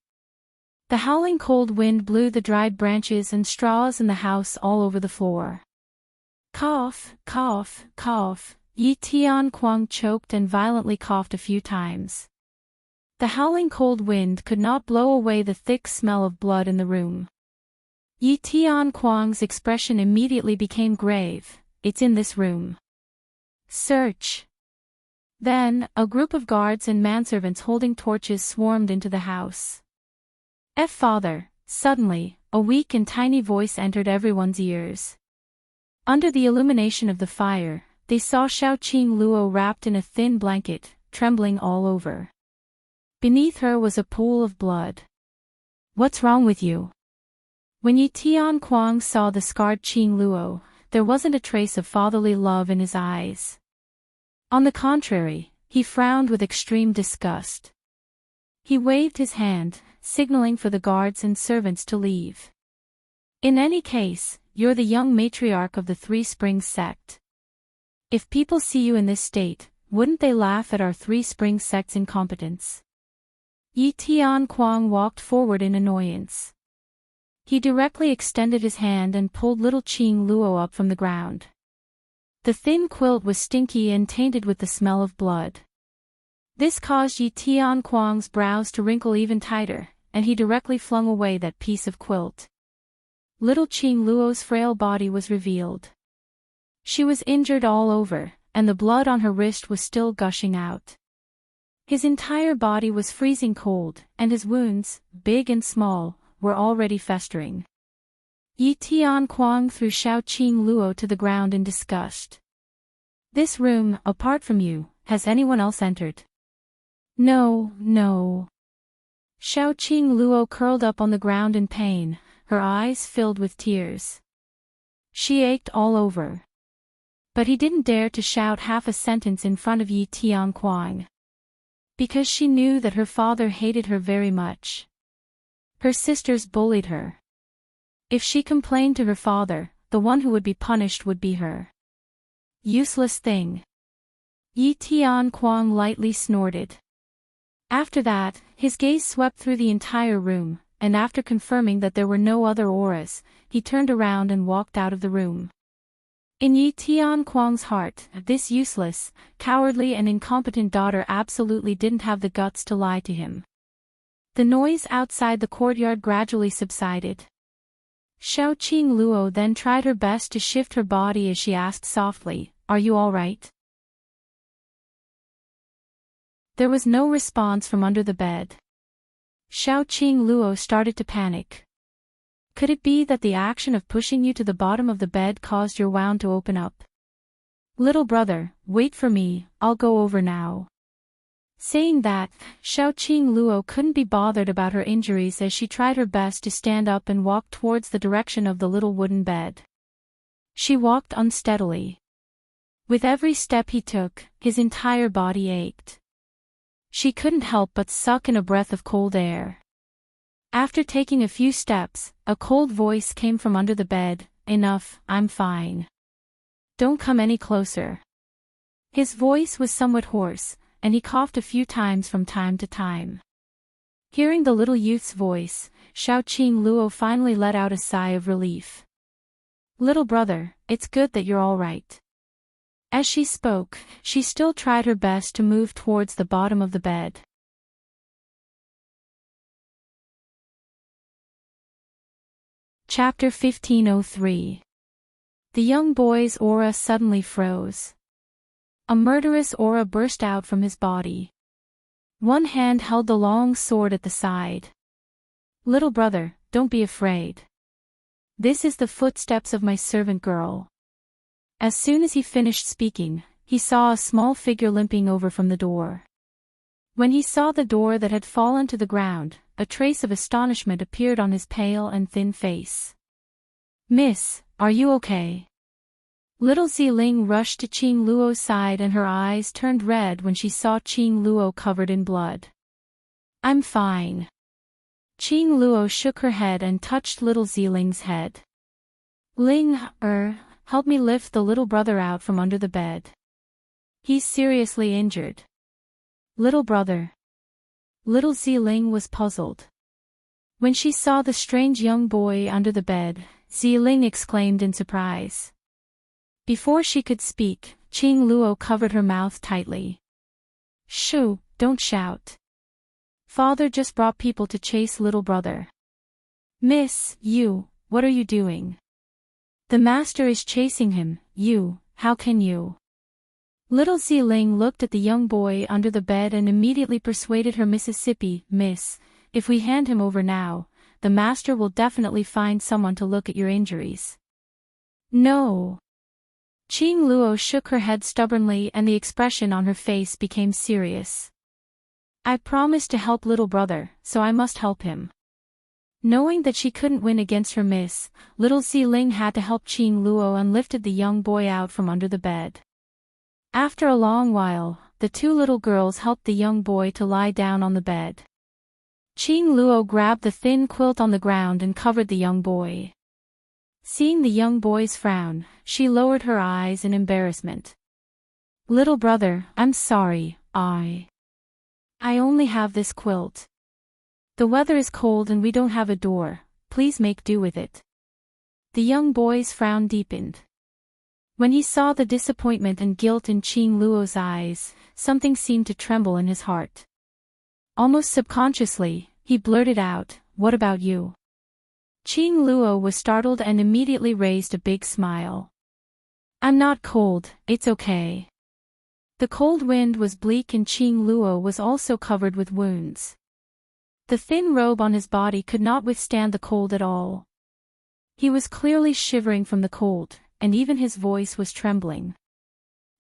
The howling cold wind blew the dried branches and straws in the house all over the floor. Cough, cough, cough. Yi Tianquang choked and violently coughed a few times. The howling cold wind could not blow away the thick smell of blood in the room. Yi Tianquang's expression immediately became grave. "It's in this room. Search." Then, a group of guards and manservants holding torches swarmed into the house. Father, suddenly, a weak and tiny voice entered everyone's ears. Under the illumination of the fire, they saw Xiao Qing Luo wrapped in a thin blanket, trembling all over. Beneath her was a pool of blood. "What's wrong with you?" When Yi Tianquang saw the scarred Qing Luo, there wasn't a trace of fatherly love in his eyes. On the contrary, he frowned with extreme disgust. He waved his hand, signaling for the guards and servants to leave. "In any case, you're the young matriarch of the Three Springs sect. If people see you in this state, wouldn't they laugh at our Three Springs sect's incompetence?" Yi Tianquang walked forward in annoyance. He directly extended his hand and pulled little Qing Luo up from the ground. The thin quilt was stinky and tainted with the smell of blood. This caused Yi Tianquang's brows to wrinkle even tighter, and he directly flung away that piece of quilt. Little Qing Luo's frail body was revealed. She was injured all over, and the blood on her wrist was still gushing out. His entire body was freezing cold, and his wounds, big and small, were already festering. Yi Tianquang threw Xiaoqing Luo to the ground in disgust. This room, apart from you, has anyone else entered? No, no. Xiaoqing Luo curled up on the ground in pain, her eyes filled with tears. She ached all over. But he didn't dare to shout half a sentence in front of Yi Tianquang. Because she knew that her father hated her very much. Her sisters bullied her. If she complained to her father, the one who would be punished would be her. Useless thing. Yi Tianquang lightly snorted. After that, his gaze swept through the entire room, and after confirming that there were no other auras, he turned around and walked out of the room. In Yi Tianquang's heart, this useless, cowardly and incompetent daughter absolutely didn't have the guts to lie to him. The noise outside the courtyard gradually subsided. Xiaoqing Luo then tried her best to shift her body as she asked softly, "Are you all right?" There was no response from under the bed. Xiaoqing Luo started to panic. Could it be that the action of pushing you to the bottom of the bed caused your wound to open up? Little brother, wait for me, I'll go over now. Saying that, Xiaoqing Luo couldn't be bothered about her injuries as she tried her best to stand up and walk towards the direction of the little wooden bed. She walked unsteadily. With every step he took, his entire body ached. She couldn't help but suck in a breath of cold air. After taking a few steps, a cold voice came from under the bed, "Enough, I'm fine. Don't come any closer." His voice was somewhat hoarse, and he coughed a few times from time to time. Hearing the little youth's voice, Xiaoqing Luo finally let out a sigh of relief. "Little brother, it's good that you're all right." As she spoke, she still tried her best to move towards the bottom of the bed. Chapter 1503. The young boy's aura suddenly froze. A murderous aura burst out from his body. One hand held the long sword at the side. "Little brother, don't be afraid. This is the footsteps of my servant girl." As soon as he finished speaking, he saw a small figure limping over from the door. When he saw the door that had fallen to the ground, a trace of astonishment appeared on his pale and thin face. "Miss, are you okay?" Little Ziling rushed to Qing Luo's side and her eyes turned red when she saw Qing Luo covered in blood. "I'm fine." Qing Luo shook her head and touched little Ziling's head. "Ling, help me lift the little brother out from under the bed. He's seriously injured." "Little brother." Little Ziling was puzzled. When she saw the strange young boy under the bed, Ziling exclaimed in surprise. Before she could speak, Qing Luo covered her mouth tightly. "Shoo, don't shout. Father just brought people to chase little brother." "Miss, what are you doing? The master is chasing him, how can you?" Little Ziling looked at the young boy under the bed and immediately persuaded her Mississippi, "Miss, if we hand him over now, the master will definitely find someone to look at your injuries." "No." Qing Luo shook her head stubbornly and the expression on her face became serious. "I promised to help little brother, so I must help him." Knowing that she couldn't win against her miss, little Ziling had to help Qing Luo and lifted the young boy out from under the bed. After a long while, the two little girls helped the young boy to lie down on the bed. Qing Luo grabbed the thin quilt on the ground and covered the young boy. Seeing the young boy's frown, she lowered her eyes in embarrassment. "Little brother, I'm sorry, I only have this quilt. The weather is cold and we don't have a door, please make do with it." The young boy's frown deepened. When he saw the disappointment and guilt in Qing Luo's eyes, something seemed to tremble in his heart. Almost subconsciously, he blurted out, "What about you?" Qing Luo was startled and immediately raised a big smile. I'm not cold, it's okay. The cold wind was bleak and Qing Luo was also covered with wounds. The thin robe on his body could not withstand the cold at all. He was clearly shivering from the cold, and even his voice was trembling.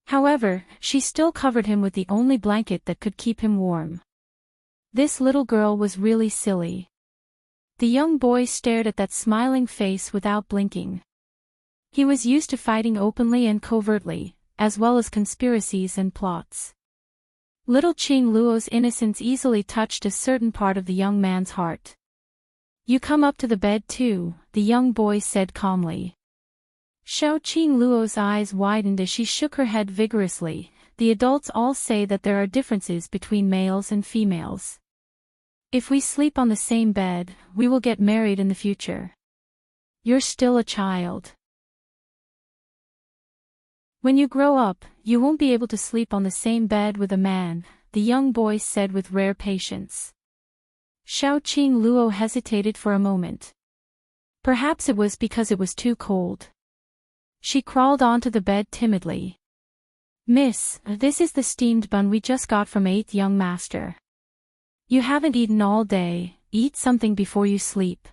However, she still covered him with the only blanket that could keep him warm. This little girl was really silly. The young boy stared at that smiling face without blinking. He was used to fighting openly and covertly, as well as conspiracies and plots. Little Qing Luo's innocence easily touched a certain part of the young man's heart. You come up to the bed too, the young boy said calmly. Xiao Qing Luo's eyes widened as she shook her head vigorously. The adults all say that there are differences between males and females. If we sleep on the same bed, we will get married in the future. You're still a child. When you grow up, you won't be able to sleep on the same bed with a man, the young boy said with rare patience. Xiao Qing Luo hesitated for a moment. Perhaps it was because it was too cold. She crawled onto the bed timidly. Miss, this is the steamed bun we just got from 8th young master. You haven't eaten all day, eat something before you sleep.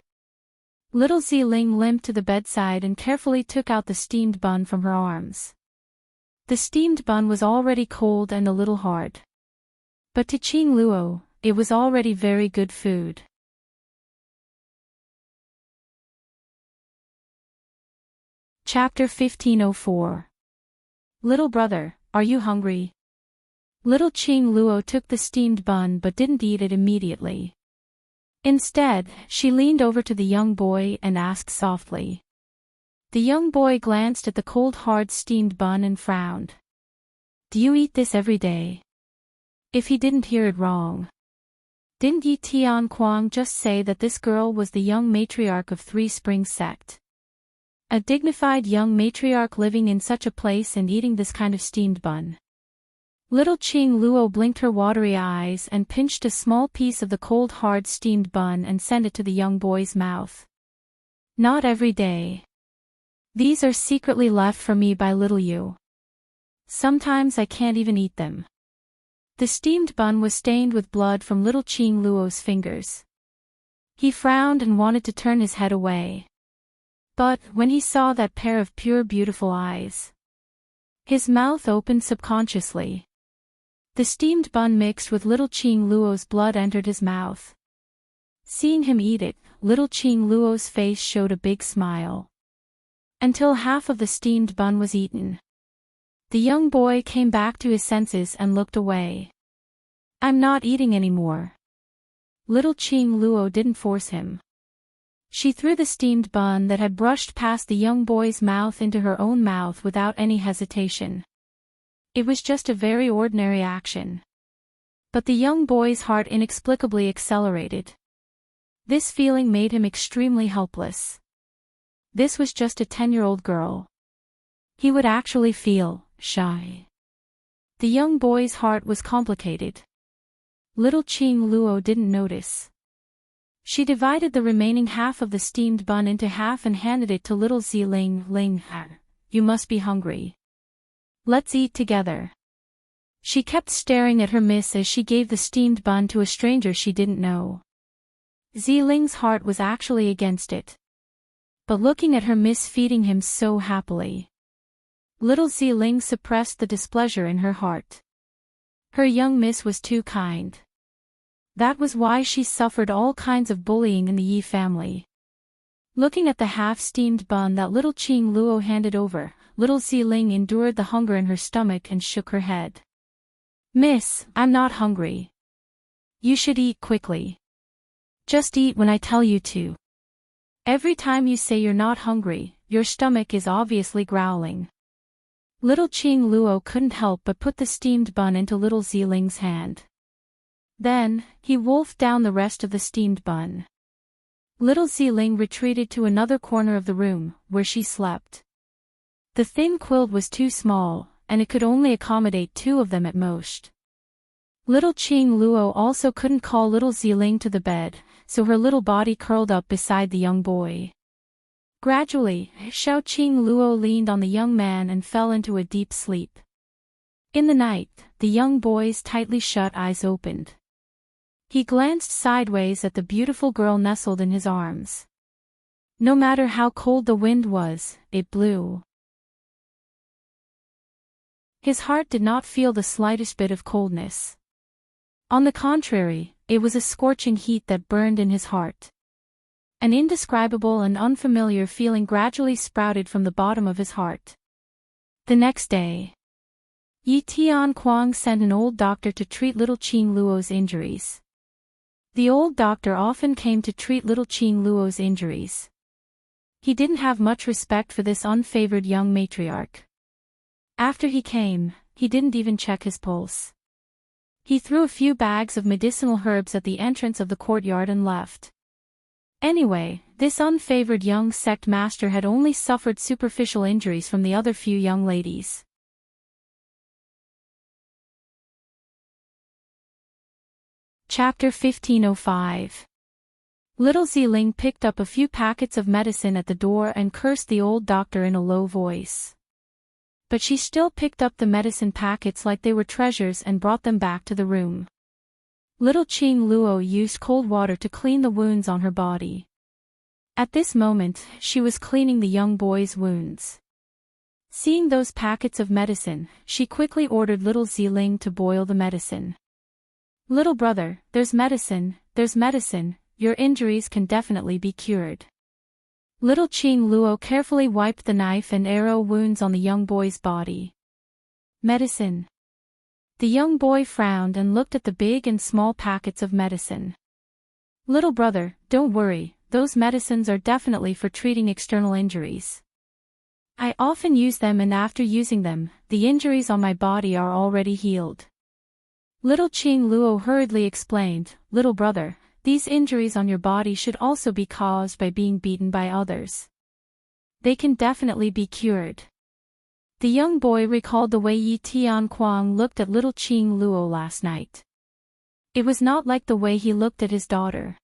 Little Ziling limped to the bedside and carefully took out the steamed bun from her arms. The steamed bun was already cold and a little hard. But to Qing Luo, it was already very good food. Chapter 1504. Little brother, are you hungry? Little Qing Luo took the steamed bun but didn't eat it immediately. Instead, she leaned over to the young boy and asked softly. The young boy glanced at the cold hard steamed bun and frowned. Do you eat this every day? If he didn't hear it wrong. Didn't Yi Tian Kuang just say that this girl was the young matriarch of Three Springs sect? A dignified young matriarch living in such a place and eating this kind of steamed bun. Little Qing Luo blinked her watery eyes and pinched a small piece of the cold hard steamed bun and sent it to the young boy's mouth. Not every day. These are secretly left for me by little you. Sometimes I can't even eat them. The steamed bun was stained with blood from little Qing Luo's fingers. He frowned and wanted to turn his head away. But, when he saw that pair of pure beautiful eyes, his mouth opened subconsciously. The steamed bun mixed with little Qing Luo's blood entered his mouth. Seeing him eat it, little Qing Luo's face showed a big smile. Until half of the steamed bun was eaten. The young boy came back to his senses and looked away. I'm not eating anymore. Little Qing Luo didn't force him. She threw the steamed bun that had brushed past the young boy's mouth into her own mouth without any hesitation. It was just a very ordinary action. But the young boy's heart inexplicably accelerated. This feeling made him extremely helpless. This was just a 10-year-old girl. He would actually feel shy. The young boy's heart was complicated. Little Qing Luo didn't notice. She divided the remaining half of the steamed bun into half and handed it to little Ziling. You must be hungry. Let's eat together. She kept staring at her miss as she gave the steamed bun to a stranger she didn't know. Ziling's heart was actually against it. But looking at her miss feeding him so happily, little Ziling suppressed the displeasure in her heart. Her young miss was too kind. That was why she suffered all kinds of bullying in the Yi family. Looking at the half-steamed bun that little Qing Luo handed over, little Ziling endured the hunger in her stomach and shook her head. Miss, I'm not hungry. You should eat quickly. Just eat when I tell you to. Every time you say you're not hungry, your stomach is obviously growling. Little Qing Luo couldn't help but put the steamed bun into little Ziling's hand. Then, he wolfed down the rest of the steamed bun. Little Ziling retreated to another corner of the room, where she slept. The thin quilt was too small, and it could only accommodate 2 of them at most. Little Qing Luo also couldn't call little Ziling to the bed, so her little body curled up beside the young boy. Gradually, Xiaoqing Luo leaned on the young man and fell into a deep sleep. In the night, the young boy's tightly shut eyes opened. He glanced sideways at the beautiful girl nestled in his arms. No matter how cold the wind was, it blew. His heart did not feel the slightest bit of coldness. On the contrary, it was a scorching heat that burned in his heart. An indescribable and unfamiliar feeling gradually sprouted from the bottom of his heart. The next day, Yi Tianquang sent an old doctor to treat little Qing Luo's injuries. The old doctor often came to treat little Qing Luo's injuries. He didn't have much respect for this unfavored young matriarch. After he came, he didn't even check his pulse. He threw a few bags of medicinal herbs at the entrance of the courtyard and left. Anyway, this unfavored young sect master had only suffered superficial injuries from the other few young ladies. Chapter 1505. Little Ziling picked up a few packets of medicine at the door and cursed the old doctor in a low voice. But she still picked up the medicine packets like they were treasures and brought them back to the room. Little Qing Luo used cold water to clean the wounds on her body. At this moment, she was cleaning the young boy's wounds. Seeing those packets of medicine, she quickly ordered little Ziling to boil the medicine. "Little brother, there's medicine, your injuries can definitely be cured." Little Qing Luo carefully wiped the knife and arrow wounds on the young boy's body. "Medicine." The young boy frowned and looked at the big and small packets of medicine. "Little brother, don't worry, those medicines are definitely for treating external injuries. I often use them, and after using them, the injuries on my body are already healed." Little Qing Luo hurriedly explained, "Little brother, these injuries on your body should also be caused by being beaten by others. They can definitely be cured." The young boy recalled the way Yi Tianquang looked at little Qing Luo last night. It was not like the way he looked at his daughter.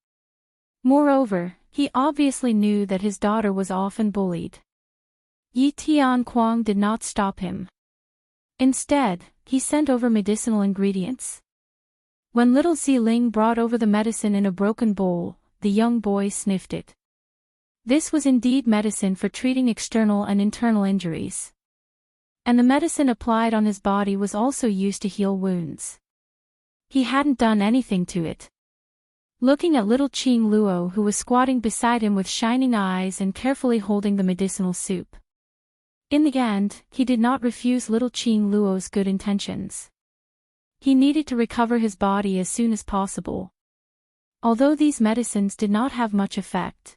Moreover, he obviously knew that his daughter was often bullied. Yi Tianquang did not stop him. Instead, he sent over medicinal ingredients. When little Ziling brought over the medicine in a broken bowl, the young boy sniffed it. This was indeed medicine for treating external and internal injuries. And the medicine applied on his body was also used to heal wounds. He hadn't done anything to it. Looking at little Qing Luo, who was squatting beside him with shining eyes and carefully holding the medicinal soup. In the end, he did not refuse little Qing Luo's good intentions. He needed to recover his body as soon as possible. Although these medicines did not have much effect,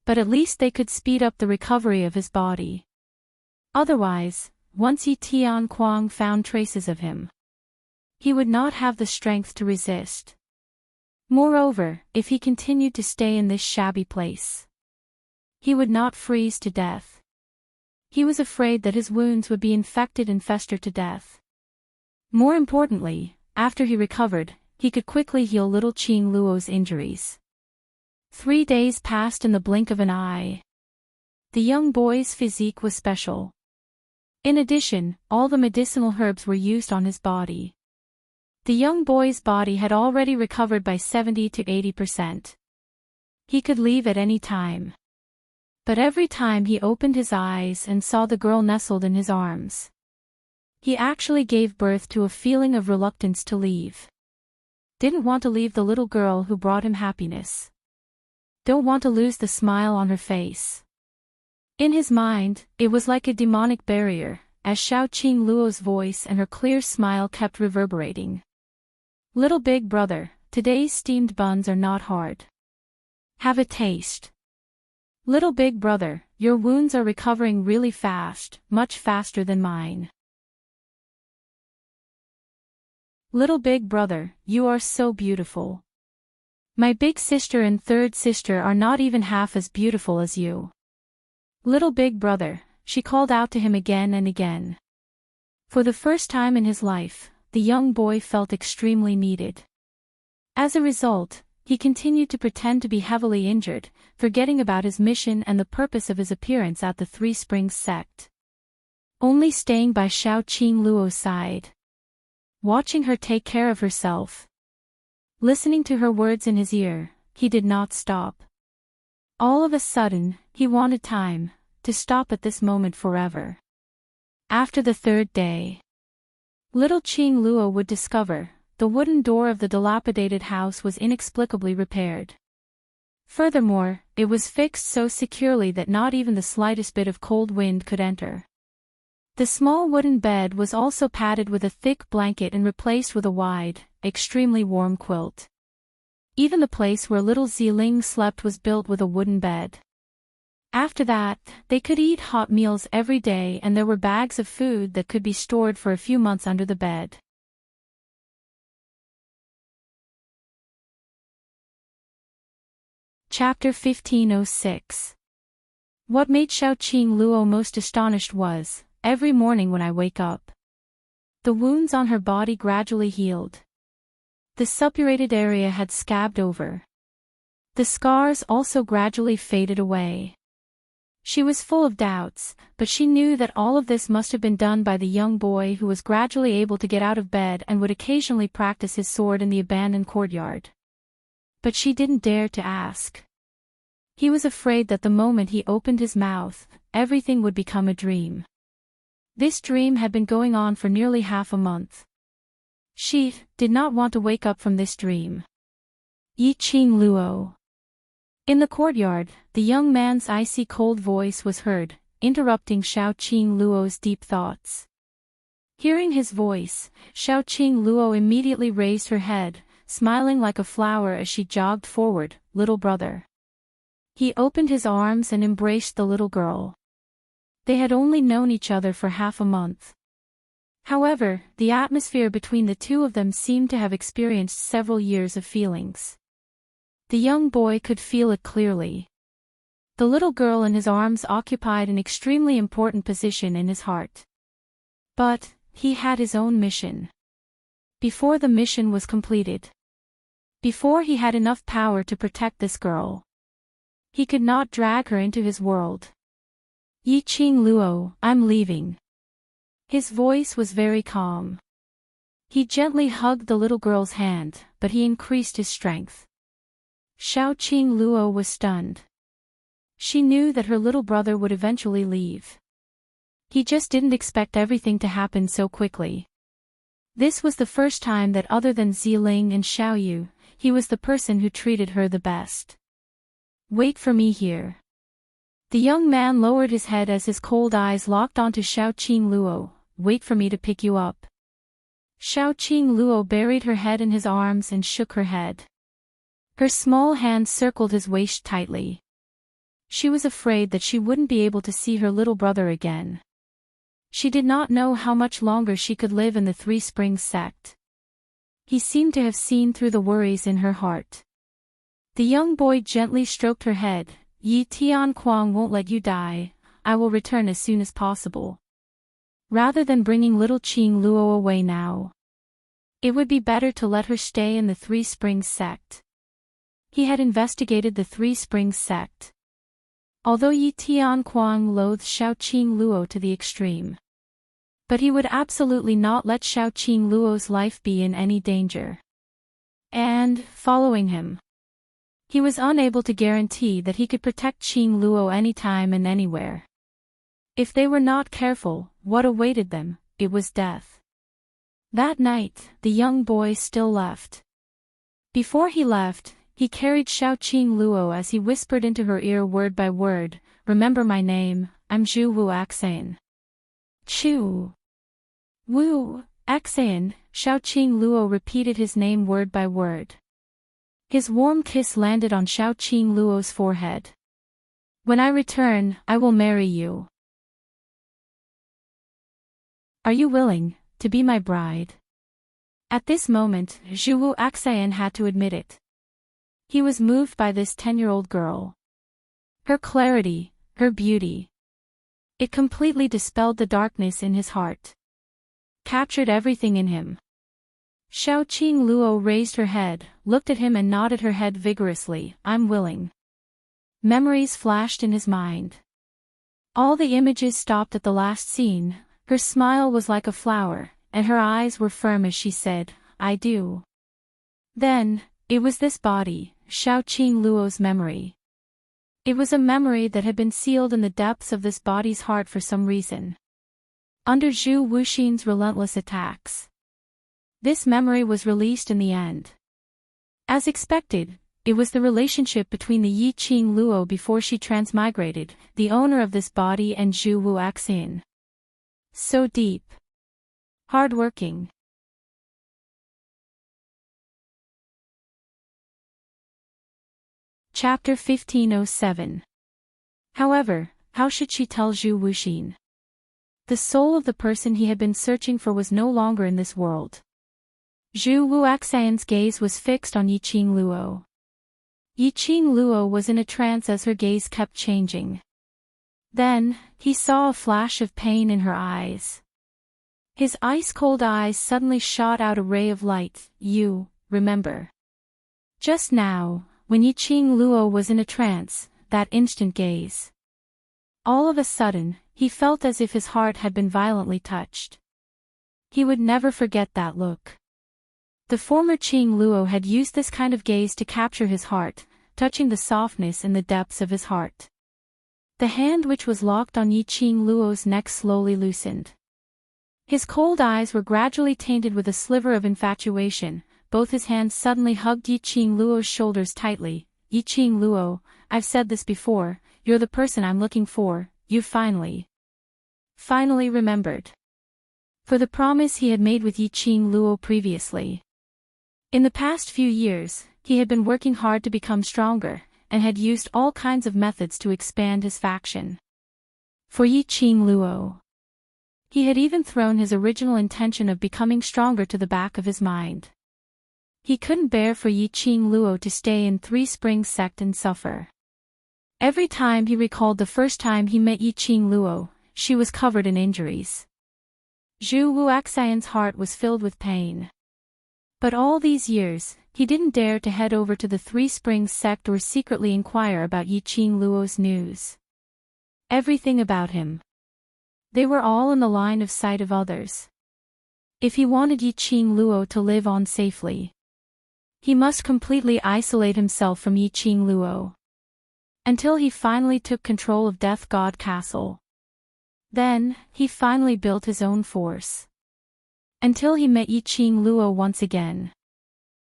but at least they could speed up the recovery of his body. Otherwise, once Yi Tianquang found traces of him, he would not have the strength to resist. Moreover, if he continued to stay in this shabby place, he would not freeze to death. He was afraid that his wounds would be infected and fester to death. More importantly, after he recovered, he could quickly heal little Qing Luo's injuries. 3 days passed in the blink of an eye. The young boy's physique was special. In addition, all the medicinal herbs were used on his body. The young boy's body had already recovered by 70 to 80%. He could leave at any time. But every time he opened his eyes and saw the girl nestled in his arms, he actually gave birth to a feeling of reluctance to leave. Didn't want to leave the little girl who brought him happiness. Don't want to lose the smile on her face. In his mind, it was like a demonic barrier, as Xiaoqing Luo's voice and her clear smile kept reverberating. "Little big brother, today's steamed buns are not hard. Have a taste. Little big brother, your wounds are recovering really fast, much faster than mine. Little big brother, you are so beautiful. My big sister and third sister are not even half as beautiful as you. Little big brother," she called out to him again and again. For the first time in his life, the young boy felt extremely needed. As a result, He continued to pretend to be heavily injured, forgetting about his mission and the purpose of his appearance at the Three Springs sect. Only staying by Xiao Qingluo's side. Watching her take care of herself. Listening to her words in his ear, he did not stop. All of a sudden, he wanted time to stop at this moment forever. After the third day, little Qingluo would discover the wooden door of the dilapidated house was inexplicably repaired. Furthermore, it was fixed so securely that not even the slightest bit of cold wind could enter. The small wooden bed was also padded with a thick blanket and replaced with a wide, extremely warm quilt. Even the place where little Ziling slept was built with a wooden bed. After that, they could eat hot meals every day and there were bags of food that could be stored for a few months under the bed. Chapter 1506. What made Xiao Qingluo most astonished was, every morning when I wake up, the wounds on her body gradually healed. The suppurated area had scabbed over. The scars also gradually faded away. She was full of doubts, but she knew that all of this must have been done by the young boy who was gradually able to get out of bed and would occasionally practice his sword in the abandoned courtyard. But she didn't dare to ask. He was afraid that the moment he opened his mouth, everything would become a dream. This dream had been going on for nearly half a month. She did not want to wake up from this dream. Yi Qingluo. In the courtyard, the young man's icy cold voice was heard, interrupting Xiao Qingluo's deep thoughts. Hearing his voice, Xiao Qingluo immediately raised her head, smiling like a flower as she jogged forward. Little brother. He opened his arms and embraced the little girl. They had only known each other for half a month. However, the atmosphere between the two of them seemed to have experienced several years of feelings. The young boy could feel it clearly. The little girl in his arms occupied an extremely important position in his heart. But he had his own mission. Before the mission was completed, before he had enough power to protect this girl, he could not drag her into his world. Yi Qingluo, I'm leaving. His voice was very calm. He gently hugged the little girl's hand, but he increased his strength. Xiao Qingluo was stunned. She knew that her little brother would eventually leave. He just didn't expect everything to happen so quickly. This was the first time that other than Ziling and Xiaoyu, he was the person who treated her the best. Wait for me here. The young man lowered his head as his cold eyes locked onto Xiao Qingluo. Wait for me to pick you up. Xiao Qingluo buried her head in his arms and shook her head. Her small hand circled his waist tightly. She was afraid that she wouldn't be able to see her little brother again. She did not know how much longer she could live in the Three Springs sect. He seemed to have seen through the worries in her heart. The young boy gently stroked her head. Yi Tianquang won't let you die. I will return as soon as possible. Rather than bringing little Qingluo away now, it would be better to let her stay in the Three Springs sect. He had investigated the Three Springs sect. Although Yi Tianquang loathed Xiao Qingluo to the extreme, but he would absolutely not let Xiao Qingluo's life be in any danger. And, following him, he was unable to guarantee that he could protect Qingluo anytime and anywhere. If they were not careful, what awaited them? It was death. That night, the young boy still left. Before he left, he carried Xiao Qingluo as he whispered into her ear word by word, "Remember my name, I'm Zhu Wu Axan." Chu Wu Axan, Xiao Qingluo repeated his name word by word. His warm kiss landed on Xiao Qingluo's forehead. When I return, I will marry you. Are you willing to be my bride? At this moment, Zhu Wu Axan had to admit it. He was moved by this 10-year-old girl. Her clarity, her beauty. It completely dispelled the darkness in his heart. Captured everything in him. Xiaoqing Luo raised her head, looked at him and nodded her head vigorously. I'm willing. Memories flashed in his mind. All the images stopped at the last scene. Her smile was like a flower, and her eyes were firm as she said, I do. Then, it was this body, Xiaoqing Luo's memory. It was a memory that had been sealed in the depths of this body's heart for some reason. Under Zhu Wuxin's relentless attacks. This memory was released in the end. As expected, it was the relationship between the Yiqing Luo before she transmigrated, the owner of this body, and Zhu Wuxin. So deep. Hardworking. Chapter 1507. However, how should she tell Zhu Wuxin? The soul of the person he had been searching for was no longer in this world. Zhu Wuxin's gaze was fixed on Yiqing Luo. Yiqing Luo was in a trance as her gaze kept changing. Then, he saw a flash of pain in her eyes. His ice-cold eyes suddenly shot out a ray of light. You, remember. Just now, when Yiqing Luo was in a trance, that instant gaze. All of a sudden, he felt as if his heart had been violently touched. He would never forget that look. The former Qing Luo had used this kind of gaze to capture his heart, touching the softness in the depths of his heart. The hand which was locked on Yiqing Luo's neck slowly loosened. His cold eyes were gradually tainted with a sliver of infatuation. Both his hands suddenly hugged Yiqing Luo's shoulders tightly. Yiqing Luo, I've said this before, you're the person I'm looking for, you finally remembered. For the promise he had made with Yiqing Luo previously. In the past few years, he had been working hard to become stronger, and had used all kinds of methods to expand his faction. For Yiqing Luo. He had even thrown his original intention of becoming stronger to the back of his mind. He couldn't bear for Yiqing Luo to stay in Three Springs sect and suffer. Every time he recalled the first time he met Yiqing Luo, she was covered in injuries. Zhu Wuxin's heart was filled with pain. But all these years, he didn't dare to head over to the Three Springs sect or secretly inquire about Yiqing Luo's news. Everything about him. They were all in the line of sight of others. If he wanted Yiqing Luo to live on safely, he must completely isolate himself from Yiqing Luo. Until he finally took control of Death God Castle. Then, he finally built his own force. Until he met Yiqing Luo once again.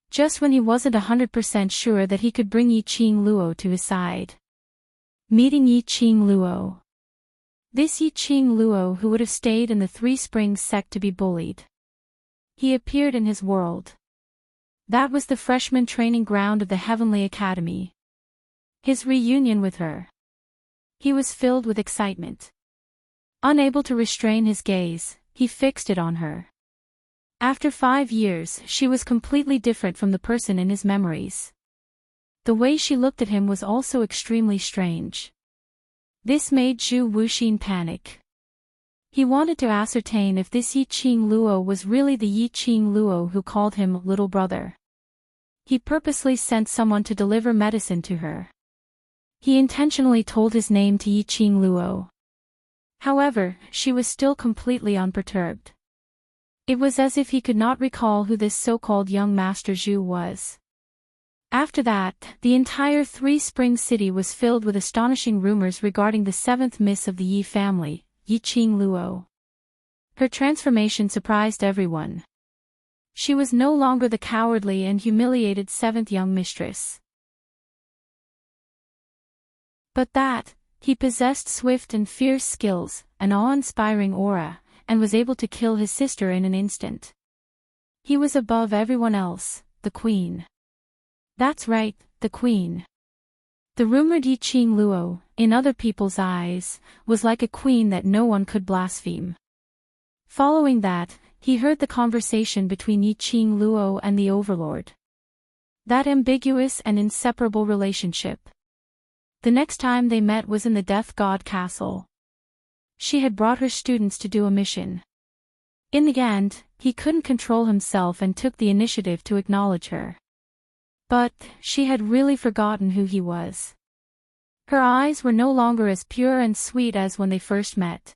Just when he wasn't 100% sure that he could bring Yiqing Luo to his side. Meeting Yiqing Luo. This Yiqing Luo who would have stayed in the Three Springs sect to be bullied. He appeared in his world. That was the freshman training ground of the Heavenly Academy. His reunion with her. He was filled with excitement. Unable to restrain his gaze, he fixed it on her. After 5 years, she was completely different from the person in his memories. The way she looked at him was also extremely strange. This made Zhu Wuxin panic. He wanted to ascertain if this Yiqing Luo was really the Yiqing Luo who called him little brother. He purposely sent someone to deliver medicine to her. He intentionally told his name to Yiqing Luo. However, she was still completely unperturbed. It was as if he could not recall who this so-called young Master Zhu was. After that, the entire Three Springs city was filled with astonishing rumors regarding the seventh miss of the Yi family, Yiqing Luo. Her transformation surprised everyone. She was no longer the cowardly and humiliated seventh young mistress. But that, he possessed swift and fierce skills, an awe-inspiring aura, and was able to kill his sister in an instant. He was above everyone else, the queen. That's right, the queen. The rumored Yiqing Luo, in other people's eyes, was like a queen that no one could blaspheme. Following that, he heard the conversation between Yiqing Luo and the Overlord. That ambiguous and inseparable relationship. The next time they met was in the Death God Castle. She had brought her students to do a mission. In the end, he couldn't control himself and took the initiative to acknowledge her. But she had really forgotten who he was. Her eyes were no longer as pure and sweet as when they first met.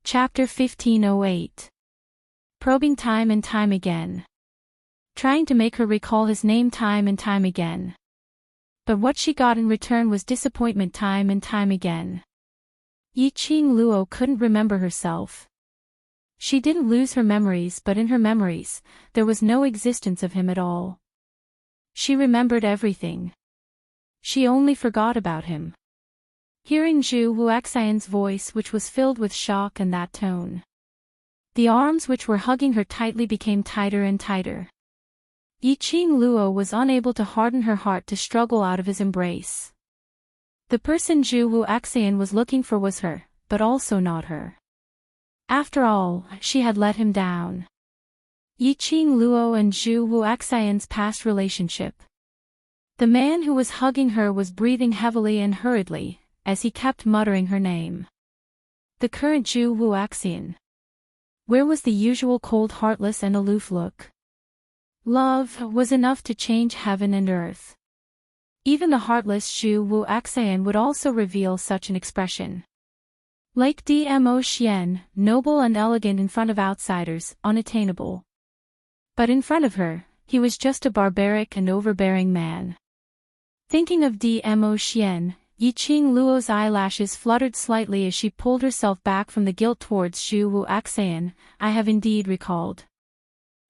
Chapter 1508. Probing time and time again. Trying to make her recall his name time and time again. But what she got in return was disappointment time and time again. Yiqing Luo couldn't remember herself. She didn't lose her memories, but in her memories, there was no existence of him at all. She remembered everything. She only forgot about him. Hearing Zhu Wuxian's voice, which was filled with shock, and that tone. The arms which were hugging her tightly became tighter and tighter. Yiqing Luo was unable to harden her heart to struggle out of his embrace. The person Zhu Wuxian was looking for was her, but also not her. After all, she had let him down. Yiqing Luo and Zhu Wuxian's past relationship. The man who was hugging her was breathing heavily and hurriedly, as he kept muttering her name. The current Zhu Wuxian. Where was the usual cold, heartless and aloof look? Love was enough to change heaven and earth. Even the heartless Zhu Wuxian would also reveal such an expression. Like Dmo Xian, noble and elegant in front of outsiders, unattainable. But in front of her, he was just a barbaric and overbearing man. Thinking of Dmo Xian, Yiqing Luo's eyelashes fluttered slightly as she pulled herself back from the guilt towards Zhu Wuxian. I have indeed recalled.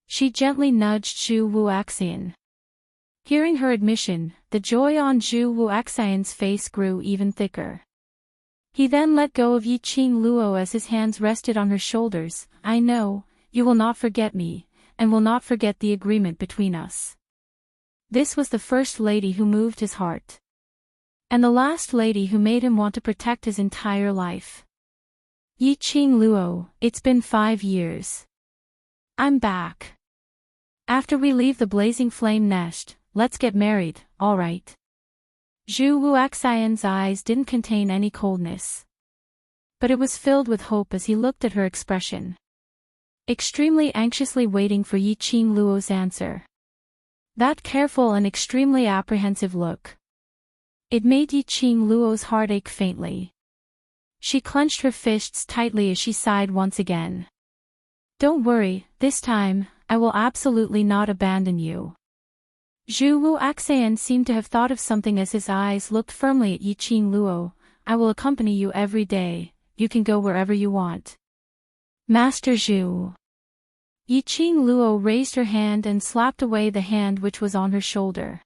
She gently nudged Zhu Wuxian. Hearing her admission, the joy on Zhu Wuxian's face grew even thicker. He then let go of Yiqing Luo as his hands rested on her shoulders. I know, you will not forget me, and will not forget the agreement between us. This was the first lady who moved his heart. And the last lady who made him want to protect his entire life. Yiqing Luo, it's been 5 years. I'm back. After we leave the blazing flame nest, let's get married, alright? Zhu Wuxian's eyes didn't contain any coldness. But it was filled with hope as he looked at her expression. Extremely anxiously waiting for Yiqing Luo's answer. That careful and extremely apprehensive look. It made Yiqing Luo's heart ache faintly. She clenched her fists tightly as she sighed once again. Don't worry, this time, I will absolutely not abandon you. Zhu Wuxian seemed to have thought of something as his eyes looked firmly at Yiqing Luo. I will accompany you every day, you can go wherever you want. Master Zhu. Yiqing Luo raised her hand and slapped away the hand which was on her shoulder.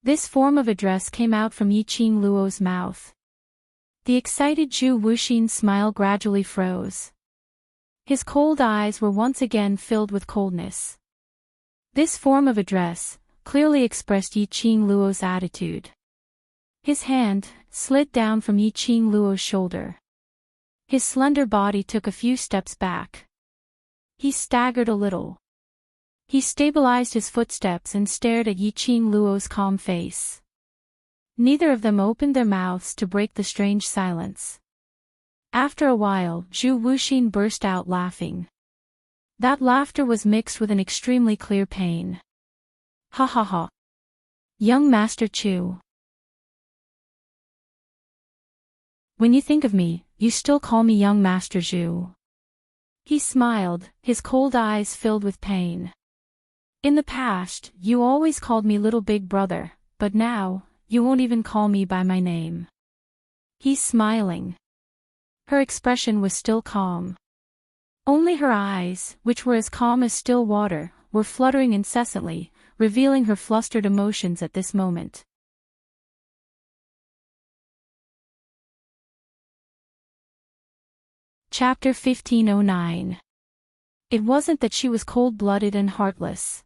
This form of address came out from Yiqing Luo's mouth. The excited Zhu Wuxian's smile gradually froze. His cold eyes were once again filled with coldness. This form of address clearly expressed Yiqing Luo's attitude. His hand slid down from Yiqing Luo's shoulder. His slender body took a few steps back. He staggered a little. He stabilized his footsteps and stared at Yiqing Luo's calm face. Neither of them opened their mouths to break the strange silence. After a while, Zhu Wuxian burst out laughing. That laughter was mixed with an extremely clear pain. Ha ha ha. Young Master Chu. When you think of me, you still call me young Master Zhu. He smiled, his cold eyes filled with pain. In the past, you always called me little big brother, but now, you won't even call me by my name. He's smiling. Her expression was still calm. Only her eyes, which were as calm as still water, were fluttering incessantly, revealing her flustered emotions at this moment. Chapter 1509. It wasn't that she was cold-blooded and heartless.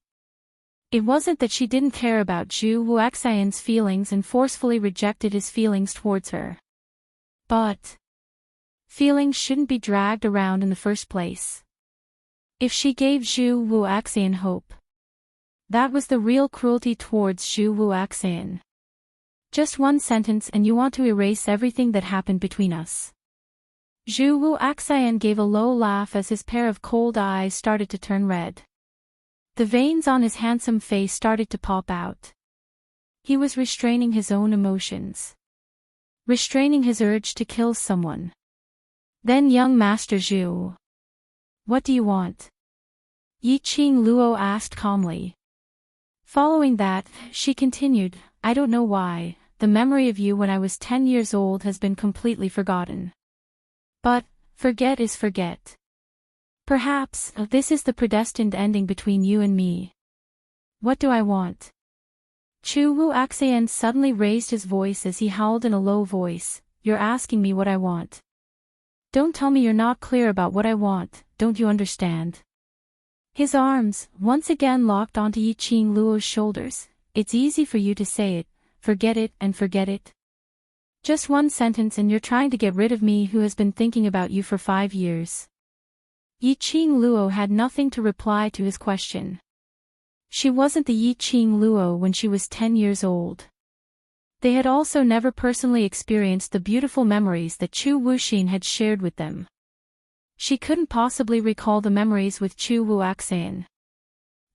It wasn't that she didn't care about Zhu Wuxian's feelings and forcefully rejected his feelings towards her. But feelings shouldn't be dragged around in the first place. If she gave Zhu Wuxian hope, that was the real cruelty towards Zhu Wuxian. Just one sentence and you want to erase everything that happened between us. Zhu Wu Axian gave a low laugh as his pair of cold eyes started to turn red. The veins on his handsome face started to pop out. He was restraining his own emotions. Restraining his urge to kill someone. Then young Master Zhu. What do you want? Yi Qing Luo asked calmly. Following that, she continued, I don't know why, the memory of you when I was 10 years old has been completely forgotten. But, forget is forget. Perhaps, this is the predestined ending between you and me. What do I want? Chu Wu Axian suddenly raised his voice as he howled in a low voice, You're asking me what I want. Don't tell me you're not clear about what I want, don't you understand? His arms, once again locked onto Yi Qing Luo's shoulders. It's easy for you to say it, forget it and forget it. Just one sentence and you're trying to get rid of me who has been thinking about you for 5 years. Yi Qing Luo had nothing to reply to his question. She wasn't the Yi Qing Luo when she was 10 years old. They had also never personally experienced the beautiful memories that Chu Wuxin had shared with them. She couldn't possibly recall the memories with Chu Wu Axian.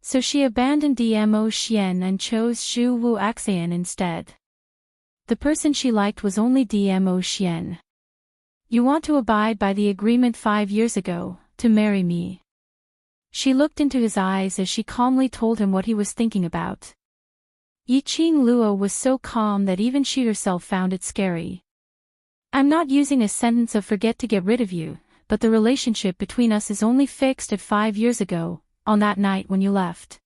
So she abandoned Dmo Xian and chose Zhu Wu Axian instead. The person she liked was only Dmo Xian. You want to abide by the agreement 5 years ago, to marry me. She looked into his eyes as she calmly told him what he was thinking about. Yi Qing Luo was so calm that even she herself found it scary. I'm not using a sentence of forget to get rid of you, but the relationship between us is only fixed at 5 years ago, on that night when you left.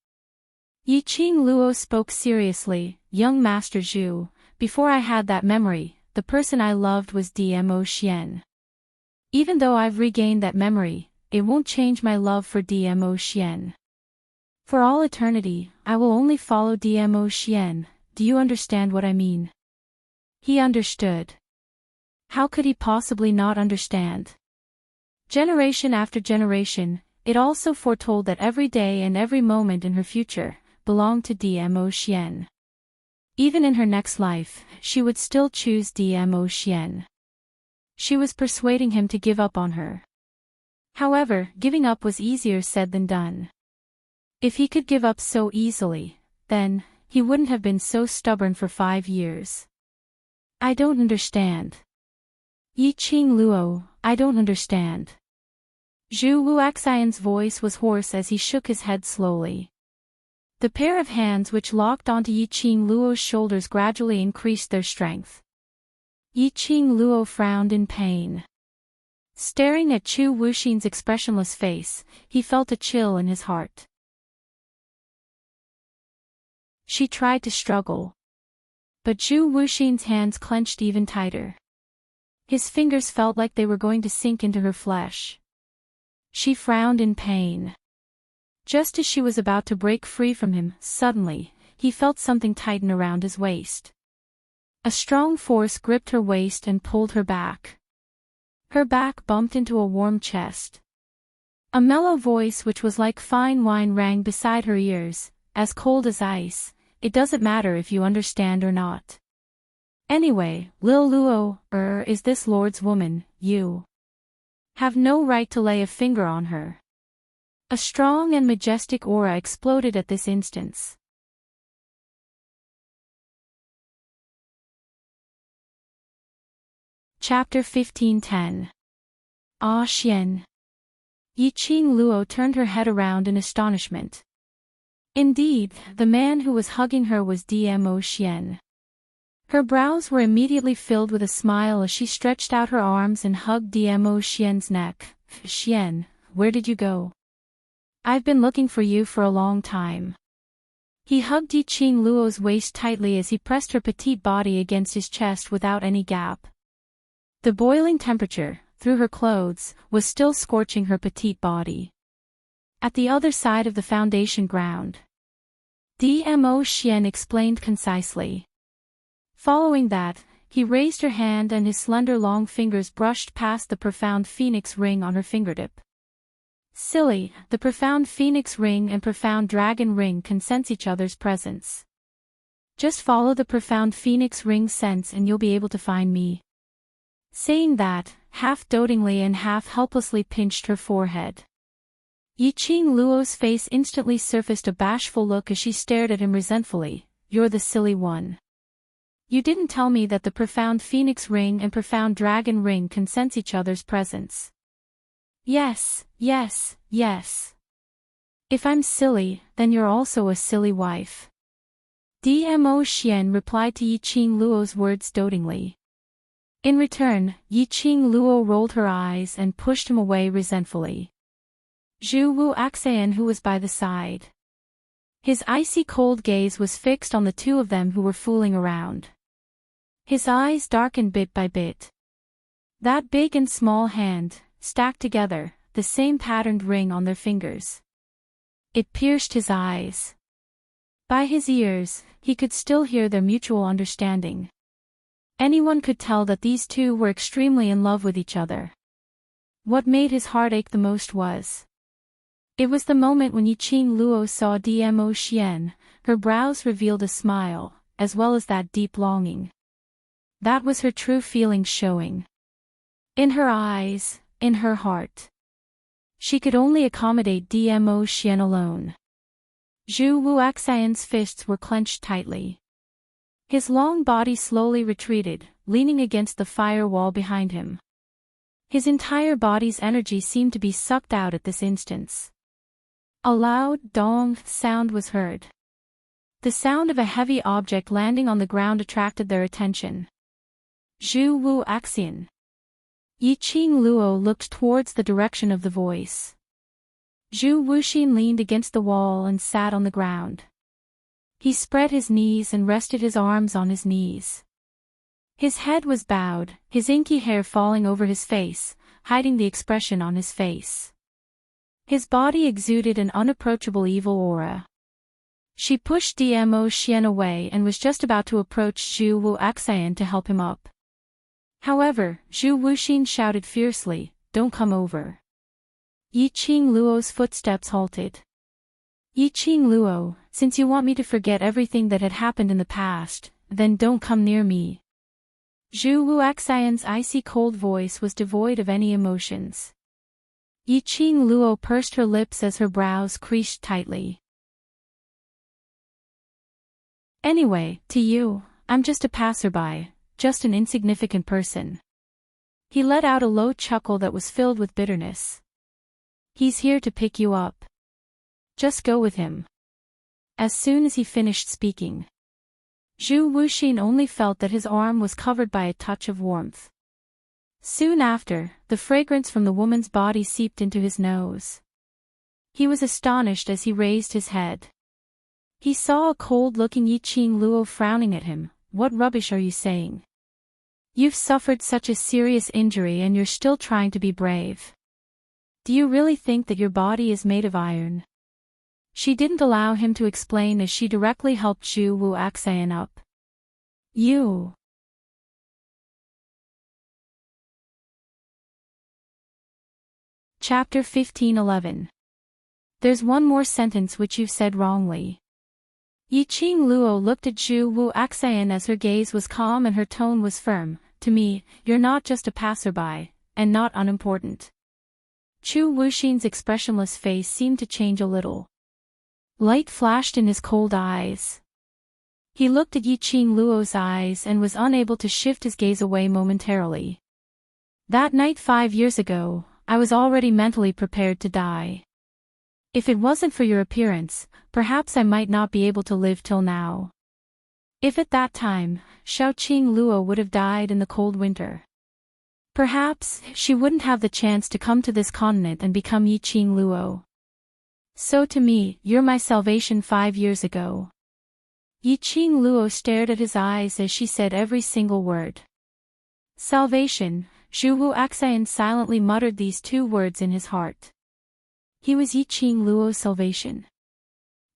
Yi Qing Luo spoke seriously, young Master Zhu, before I had that memory, the person I loved was Dmo Xian. Even though I've regained that memory, it won't change my love for Dmo Xian. For all eternity, I will only follow Dmo Xian, do you understand what I mean? He understood. How could he possibly not understand? Generation after generation, it also foretold that every day and every moment in her future, belonged to Dmo Xian. Even in her next life, she would still choose Dmo Xian. She was persuading him to give up on her. However, giving up was easier said than done. If he could give up so easily, then, he wouldn't have been so stubborn for 5 years. I don't understand. Yi Qing Luo, I don't understand. Zhu Wu Axian's voice was hoarse as he shook his head slowly. The pair of hands which locked onto Yi Qing Luo's shoulders gradually increased their strength. Yi Qing Luo frowned in pain. Staring at Chu Wuxin's expressionless face, he felt a chill in his heart. She tried to struggle. But Chu Wuxin's hands clenched even tighter. His fingers felt like they were going to sink into her flesh. She frowned in pain. Just as she was about to break free from him, suddenly, he felt something tighten around his waist. A strong force gripped her waist and pulled her back. Her back bumped into a warm chest. A mellow voice which was like fine wine rang beside her ears, as cold as ice. It doesn't matter if you understand or not. Anyway, Lil Luo, is this Lord's woman, you have no right to lay a finger on her. A strong and majestic aura exploded at this instance. Chapter 1510. Ah Xian. Yi Qing Luo turned her head around in astonishment. Indeed, the man who was hugging her was Dmo Xian. Her brows were immediately filled with a smile as she stretched out her arms and hugged Dmo Xian's neck. Xian, where did you go? I've been looking for you for a long time. He hugged Yi Qing Luo's waist tightly as he pressed her petite body against his chest without any gap. The boiling temperature, through her clothes, was still scorching her petite body. At the other side of the foundation ground. Dmo Xian explained concisely. Following that, he raised her hand and his slender long fingers brushed past the profound phoenix ring on her fingertip. Silly, the profound phoenix ring and profound dragon ring can sense each other's presence. Just follow the profound phoenix ring sense and you'll be able to find me." Saying that, half dotingly and half helplessly pinched her forehead. Yiqing Luo's face instantly surfaced a bashful look as she stared at him resentfully. "You're the silly one. You didn't tell me that the profound phoenix ring and profound dragon ring can sense each other's presence." "Yes, yes, yes. If I'm silly, then you're also a silly wife." Dmo Xian replied to Yiqing Luo's words dotingly. In return, Yiqing Luo rolled her eyes and pushed him away resentfully. Zhu Wu Axian, who was by the side. His icy cold gaze was fixed on the two of them who were fooling around. His eyes darkened bit by bit. That big and small hand, stacked together, the same patterned ring on their fingers. It pierced his eyes. By his ears, he could still hear their mutual understanding. Anyone could tell that these two were extremely in love with each other. What made his heart ache the most was. It was the moment when Yiqing Luo saw Dmo Xian, her brows revealed a smile, as well as that deep longing. That was her true feelings showing. In her eyes, in her heart. She could only accommodate Dmo Xian alone. Zhu Wuaxian's fists were clenched tightly. His long body slowly retreated, leaning against the fire wall behind him. His entire body's energy seemed to be sucked out at this instance. A loud dong sound was heard. The sound of a heavy object landing on the ground attracted their attention. Zhu Wuaxian. Yiqing Luo looked towards the direction of the voice. Zhu Wuxin leaned against the wall and sat on the ground. He spread his knees and rested his arms on his knees. His head was bowed, his inky hair falling over his face, hiding the expression on his face. His body exuded an unapproachable evil aura. She pushed Dmo Xian away and was just about to approach Zhu Wuaxian to help him up. However, Zhu Wuxin shouted fiercely, "Don't come over." Yiqing Luo's footsteps halted. "Yiqing Luo, since you want me to forget everything that had happened in the past, then don't come near me." Zhu Wuaxian's icy cold voice was devoid of any emotions. Yiqing Luo pursed her lips as her brows creased tightly. "Anyway, to you, I'm just a passerby, just an insignificant person." He let out a low chuckle that was filled with bitterness. "He's here to pick you up. Just go with him." As soon as he finished speaking, Zhu Wuxin only felt that his arm was covered by a touch of warmth. Soon after, the fragrance from the woman's body seeped into his nose. He was astonished as he raised his head. He saw a cold-looking Yiqing Luo frowning at him. "What rubbish are you saying? You've suffered such a serious injury and you're still trying to be brave. Do you really think that your body is made of iron?" She didn't allow him to explain as she directly helped Zhu Wuaxian up. "You." Chapter 15:11. There's one more sentence which you've said wrongly. Yiqing Luo looked at Zhu Wuaxian as her gaze was calm and her tone was firm. "To me, you're not just a passerby, and not unimportant." Zhu Wuxin's expressionless face seemed to change a little. Light flashed in his cold eyes. He looked at Yiqing Luo's eyes and was unable to shift his gaze away momentarily. "That night 5 years ago, I was already mentally prepared to die. If it wasn't for your appearance, perhaps I might not be able to live till now. If at that time, Xiaoqing Luo would have died in the cold winter. Perhaps, she wouldn't have the chance to come to this continent and become Yiqing Luo. So to me, you're my salvation 5 years ago." Yiqing Luo stared at his eyes as she said every single word. Salvation. Zhu Wuaxian silently muttered these 2 words in his heart. He was Yiqing Luo's salvation.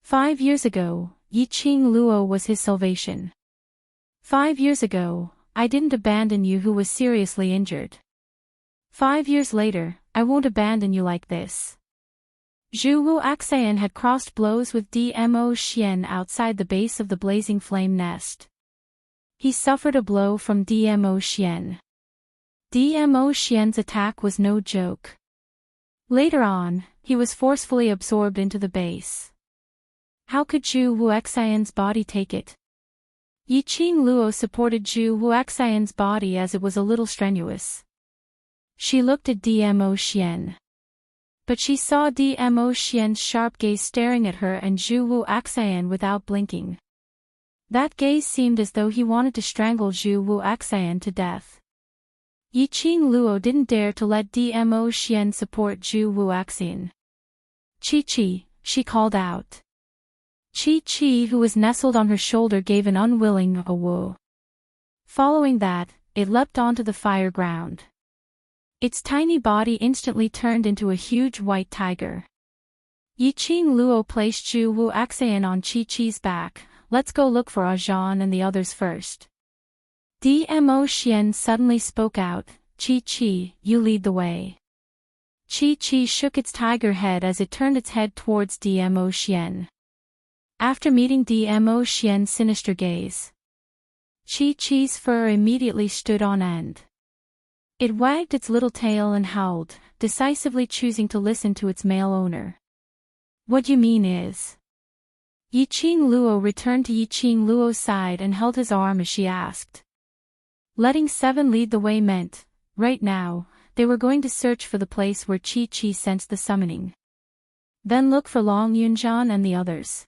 5 years ago, Yiqing Luo was his salvation. 5 years ago, I didn't abandon you who was seriously injured. 5 years later, I won't abandon you like this. Zhu Wu Axian had crossed blows with Dmo Xian outside the base of the blazing flame nest. He suffered a blow from Dmo Xian. Dmo Xian's attack was no joke. Later on, he was forcefully absorbed into the base. How could Zhu Wu Axian's body take it? Yiqing Luo supported Zhu Wu Axian's body as it was a little strenuous. She looked at Dmo Xian. But she saw Dmo Xian's sharp gaze staring at her and Zhu Wu Axian without blinking. That gaze seemed as though he wanted to strangle Zhu Wu Axian to death. Yiqing Luo didn't dare to let Dmo Xian support Zhu Wu Axian. Chi-Chi, she called out. Chi-Chi, who was nestled on her shoulder, gave an unwilling "awoo." Following that, it leapt onto the fire ground. Its tiny body instantly turned into a huge white tiger. Yiqing Luo placed Zhu Wu Axian on Chi-Chi's back. Let's go look for Ajan and the others first. Dmo Xian suddenly spoke out, Chi-Chi, you lead the way. Chi-Chi shook its tiger head as it turned its head towards Dmo Xian. After meeting Dmo Xian's sinister gaze, Chi-Chi's fur immediately stood on end. It wagged its little tail and howled, decisively choosing to listen to its male owner. What you mean is? Yiqing Luo returned to Yiqing Luo's side and held his arm as she asked. Letting Seven lead the way meant, right now, they were going to search for the place where Chi-Chi sensed the summoning. Then look for Long Yunjian and the others.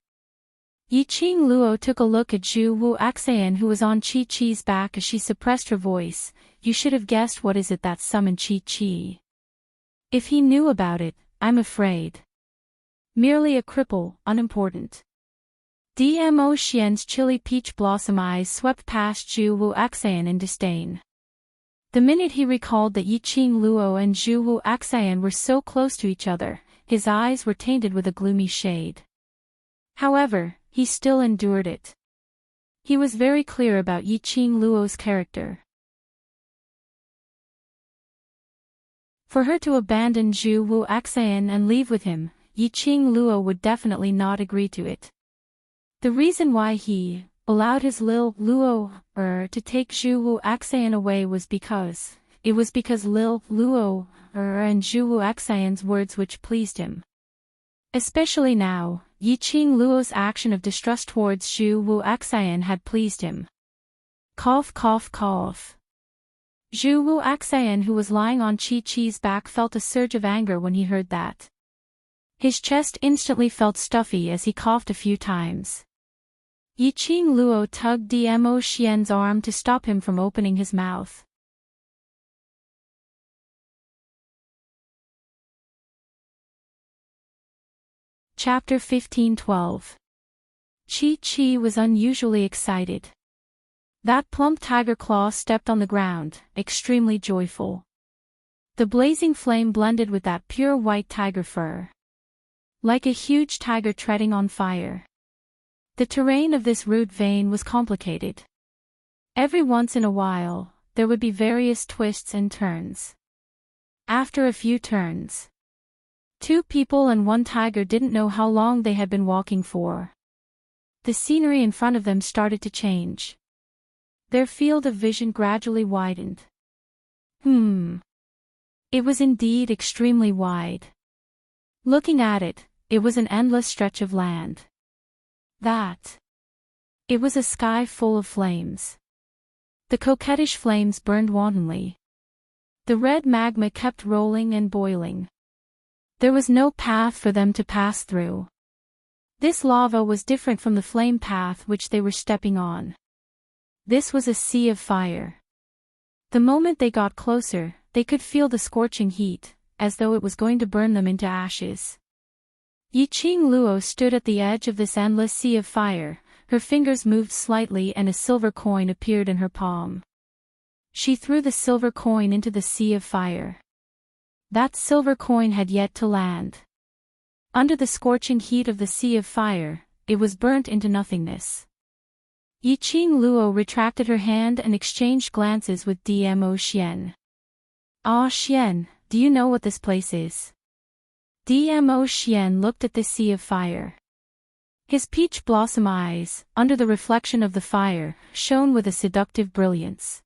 Yiqing Luo took a look at Zhu Wu Axian, who was on Chi-Chi's back, as she suppressed her voice. You should have guessed what is it that summoned Chi-Chi. If he knew about it, I'm afraid. Merely a cripple, unimportant. Dmo Xian's chilly peach blossom eyes swept past Zhu Wu Axian in disdain. The minute he recalled that Yiqing Luo and Zhu Wu Axian were so close to each other, his eyes were tainted with a gloomy shade. However, he still endured it. He was very clear about Yiqing Luo's character. For her to abandon Zhu Wu Axian and leave with him, Yiqing Luo would definitely not agree to it. The reason why he allowed his Lil Luo to take Zhu Wu Axian away was because Lil Luo and Zhu Wu Axian's words which pleased him. Especially now, Yiqing Luo's action of distrust towards Zhu Wu Axian had pleased him. Cough cough cough. Zhu Wu Axian, who was lying on Chi-Chi's back, felt a surge of anger when he heard that. His chest instantly felt stuffy as he coughed a few times. Yiqing Luo tugged Dmo Xian's arm to stop him from opening his mouth. Chapter 15:12. Chi-Chi was unusually excited. That plump tiger claw stepped on the ground, extremely joyful. The blazing flame blended with that pure white tiger fur. Like a huge tiger treading on fire. The terrain of this route vein was complicated. Every once in a while, there would be various twists and turns. After a few turns, two people and one tiger didn't know how long they had been walking for. The scenery in front of them started to change. Their field of vision gradually widened. It was indeed extremely wide. Looking at it, it was an endless stretch of land. It was a sky full of flames. The coquettish flames burned wantonly. The red magma kept rolling and boiling. There was no path for them to pass through. This lava was different from the flame path which they were stepping on. This was a sea of fire. The moment they got closer, they could feel the scorching heat, as though it was going to burn them into ashes. Yiqing Luo stood at the edge of this endless sea of fire. Her fingers moved slightly and a silver coin appeared in her palm. She threw the silver coin into the sea of fire. That silver coin had yet to land. Under the scorching heat of the sea of fire, it was burnt into nothingness. Yiqing Luo retracted her hand and exchanged glances with Dmo Xian. Ah Xian, do you know what this place is? Dmo Xian looked at the sea of fire. His peach blossom eyes, under the reflection of the fire, shone with a seductive brilliance.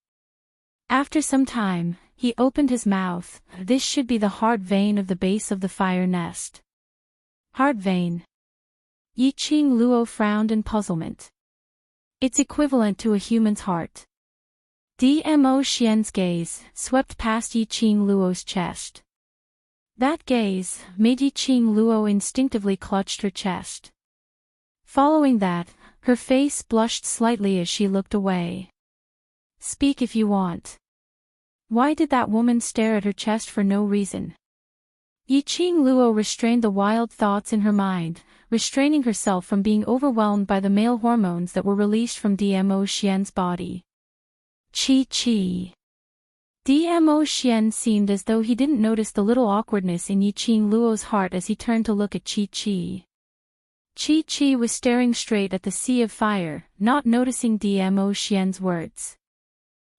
After some time, he opened his mouth. This should be the heart vein of the base of the fire nest. Heart vein. Yiqing Luo frowned in puzzlement. It's equivalent to a human's heart. Dmo Xian's gaze swept past Yiqing Luo's chest. That gaze made Yiqing Luo instinctively clutched her chest. Following that, her face blushed slightly as she looked away. Speak if you want. Why did that woman stare at her chest for no reason? Yiqing Luo restrained the wild thoughts in her mind, restraining herself from being overwhelmed by the male hormones that were released from Dmo Xian's body. Chi. Dmo Xian seemed as though he didn't notice the little awkwardness in Yiqing Luo's heart as he turned to look at Chi. Chi was staring straight at the sea of fire, not noticing Dmo Xian's words.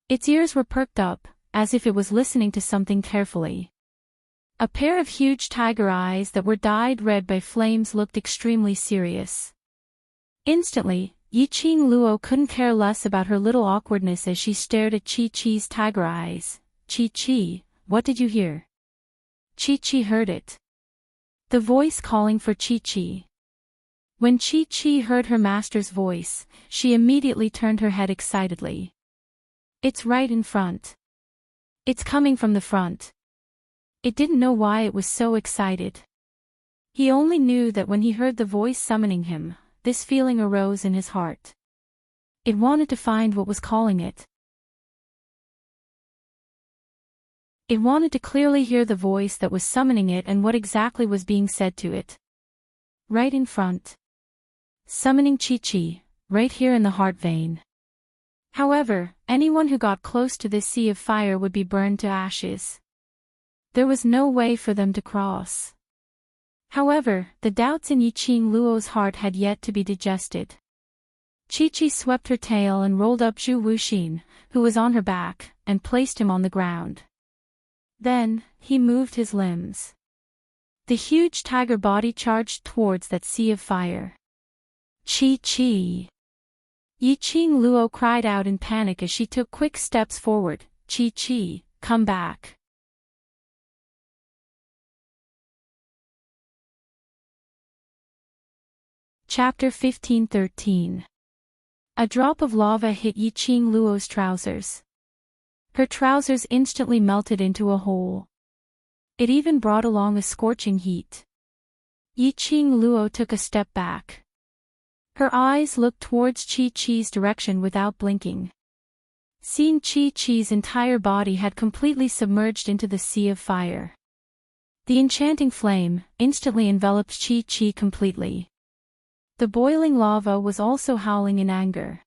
Its ears were perked up, as if it was listening to something carefully. A pair of huge tiger eyes that were dyed red by flames looked extremely serious. Instantly, Yiqing Luo couldn't care less about her little awkwardness as she stared at Chi-Chi's tiger eyes. Chi, what did you hear? Chi heard it. The voice calling for Chi. When Chi heard her master's voice, she immediately turned her head excitedly. It's right in front. It's coming from the front. It didn't know why it was so excited. He only knew that when he heard the voice summoning him, this feeling arose in his heart. It wanted to find what was calling it. It wanted to clearly hear the voice that was summoning it and what exactly was being said to it. Right in front. Summoning Chi, right here in the heart vein. However, anyone who got close to this sea of fire would be burned to ashes. There was no way for them to cross. However, the doubts in Yiqing Luo's heart had yet to be digested. Chi swept her tail and rolled up Zhu Wuxin, who was on her back, and placed him on the ground. Then, he moved his limbs. The huge tiger body charged towards that sea of fire. Chi. Yiqing Luo cried out in panic as she took quick steps forward. Chi, come back. Chapter 15:13. A drop of lava hit Yiqing Luo's trousers. Her trousers instantly melted into a hole. It even brought along a scorching heat. Yiqing Luo took a step back. Her eyes looked towards Chi-Chi's direction without blinking. Seeing Chi-Chi's entire body had completely submerged into the sea of fire. The enchanting flame instantly enveloped Chi completely. The boiling lava was also howling in anger.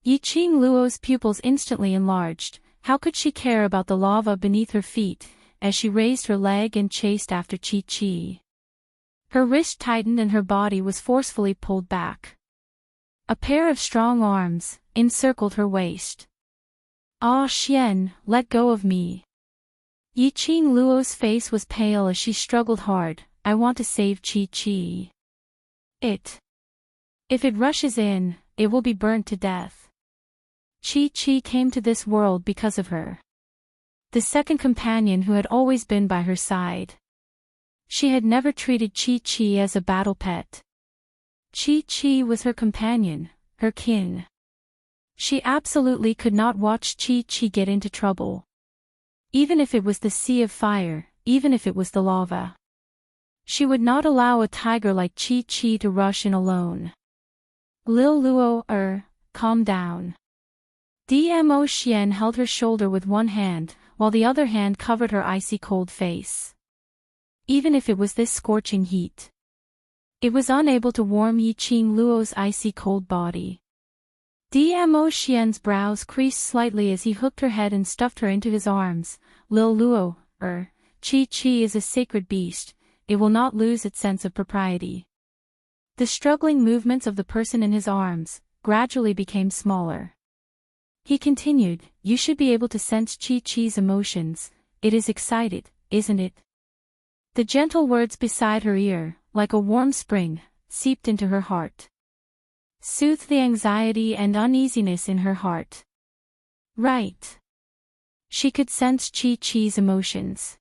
Yiqing Luo's pupils instantly enlarged. How could she care about the lava beneath her feet, as she raised her leg and chased after Chi. Her wrist tightened and her body was forcefully pulled back. A pair of strong arms encircled her waist. Ah Xian, let go of me. Yiqing Luo's face was pale as she struggled hard. I want to save Chi. If it rushes in, it will be burnt to death. Chi came to this world because of her. The second companion who had always been by her side. She had never treated Chi as a battle pet. Chi was her companion, her kin. She absolutely could not watch Chi get into trouble. Even if it was the sea of fire, even if it was the lava. She would not allow a tiger like Chi to rush in alone. Lil Luo, calm down. Dmo Xian held her shoulder with one hand, while the other hand covered her icy cold face. Even if it was this scorching heat, it was unable to warm Yiqing Luo's icy cold body. Dmo Xian's brows creased slightly as he hooked her head and stuffed her into his arms. Lil Luo, Chi is a sacred beast, it will not lose its sense of propriety. The struggling movements of the person in his arms gradually became smaller. He continued, you should be able to sense Chi-Chi's emotions. It is excited, isn't it? The gentle words beside her ear, like a warm spring, seeped into her heart. Soothed the anxiety and uneasiness in her heart. Right. She could sense Chi-Chi's emotions.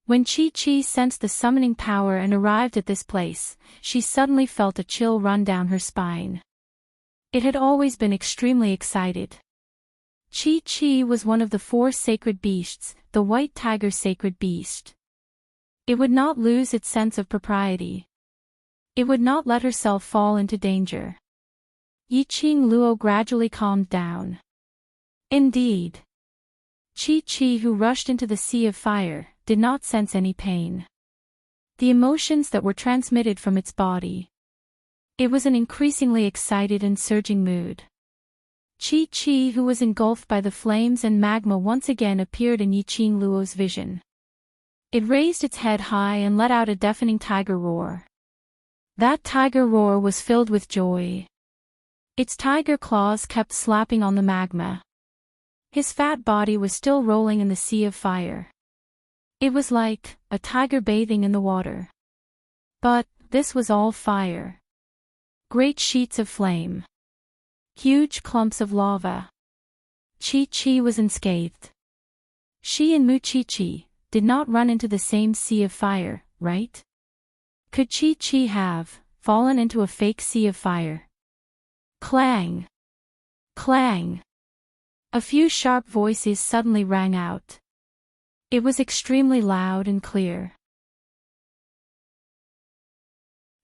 When Chi-Chi sensed the summoning power and arrived at this place, she suddenly felt a chill run down her spine. It had always been extremely excited. Chi-Chi was one of the 4 sacred beasts, the white tiger sacred beast. It would not lose its sense of propriety. It would not let herself fall into danger. Yiqing Luo gradually calmed down. Indeed. Chi-Chi, who rushed into the sea of fire, did not sense any pain. The emotions that were transmitted from its body. It was an increasingly excited and surging mood. Chi-Chi, who was engulfed by the flames and magma, once again appeared in Yiqing Luo's vision. It raised its head high and let out a deafening tiger roar. That tiger roar was filled with joy. Its tiger claws kept slapping on the magma. His fat body was still rolling in the sea of fire. It was like a tiger bathing in the water. But this was all fire. Great sheets of flame. Huge clumps of lava. Chi-Chi was unscathed. She and Mu-Chi-Chi did not run into the same sea of fire, right? Could Chi-Chi have fallen into a fake sea of fire? Clang! Clang! A few sharp voices suddenly rang out. It was extremely loud and clear.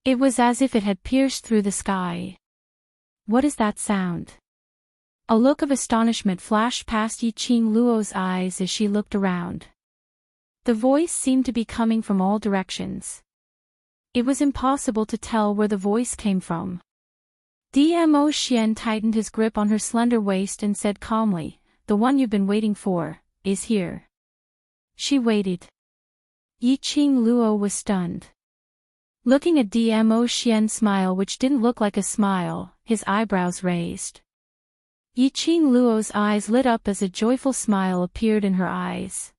It was as if it had pierced through the sky. What is that sound? A look of astonishment flashed past Yiqing Luo's eyes as she looked around. The voice seemed to be coming from all directions. It was impossible to tell where the voice came from. Dmo Xian tightened his grip on her slender waist and said calmly, "The one you've been waiting for is here." She waited. Yiqing Luo was stunned. Looking at Dmo Xian's smile, which didn't look like a smile, his eyebrows raised. Yiqing Luo's eyes lit up as a joyful smile appeared in her eyes.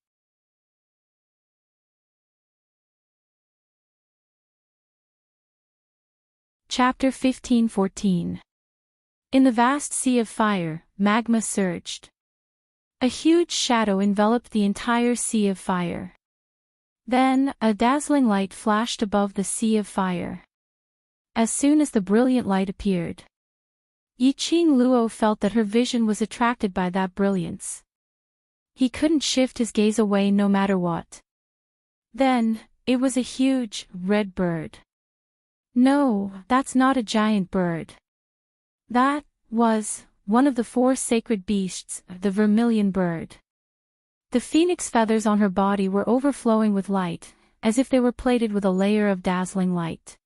Chapter 15-14. In the vast sea of fire, magma surged. A huge shadow enveloped the entire sea of fire. Then, a dazzling light flashed above the sea of fire. As soon as the brilliant light appeared, Yiqing Luo felt that her vision was attracted by that brilliance. He couldn't shift his gaze away no matter what. Then, it was a huge, red bird. No, that's not a giant bird. That was one of the 4 sacred beasts, the vermilion bird. The phoenix feathers on her body were overflowing with light, as if they were plated with a layer of dazzling light.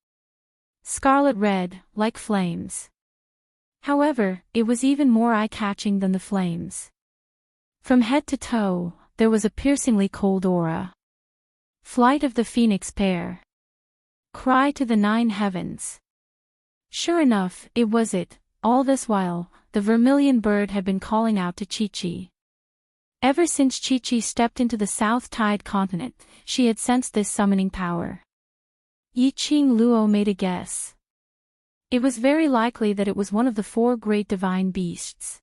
Scarlet red, like flames. However, it was even more eye-catching than the flames. From head to toe, there was a piercingly cold aura. Flight of the phoenix pair. Cry to the 9 heavens. Sure enough, it was it. All this while, the vermilion bird had been calling out to Chi-Chi. Ever since Chi-Chi stepped into the South Tide continent, she had sensed this summoning power. Yiqing Luo made a guess. It was very likely that it was one of the 4 great divine beasts.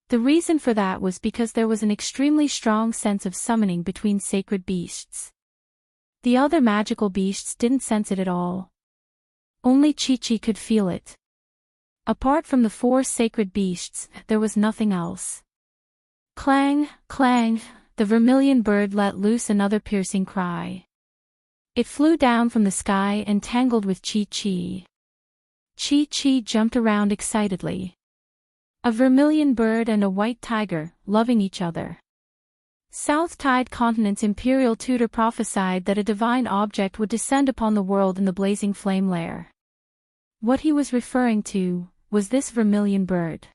The reason for that was because there was an extremely strong sense of summoning between sacred beasts. The other magical beasts didn't sense it at all. Only Chi-Chi could feel it. Apart from the 4 sacred beasts, there was nothing else. Clang, clang, the vermilion bird let loose another piercing cry. It flew down from the sky and tangled with Chi-Chi. Chi-Chi jumped around excitedly. A vermilion bird and a white tiger, loving each other. South Tide Continent's imperial tutor prophesied that a divine object would descend upon the world in the blazing flame lair. What he was referring to was this vermilion bird.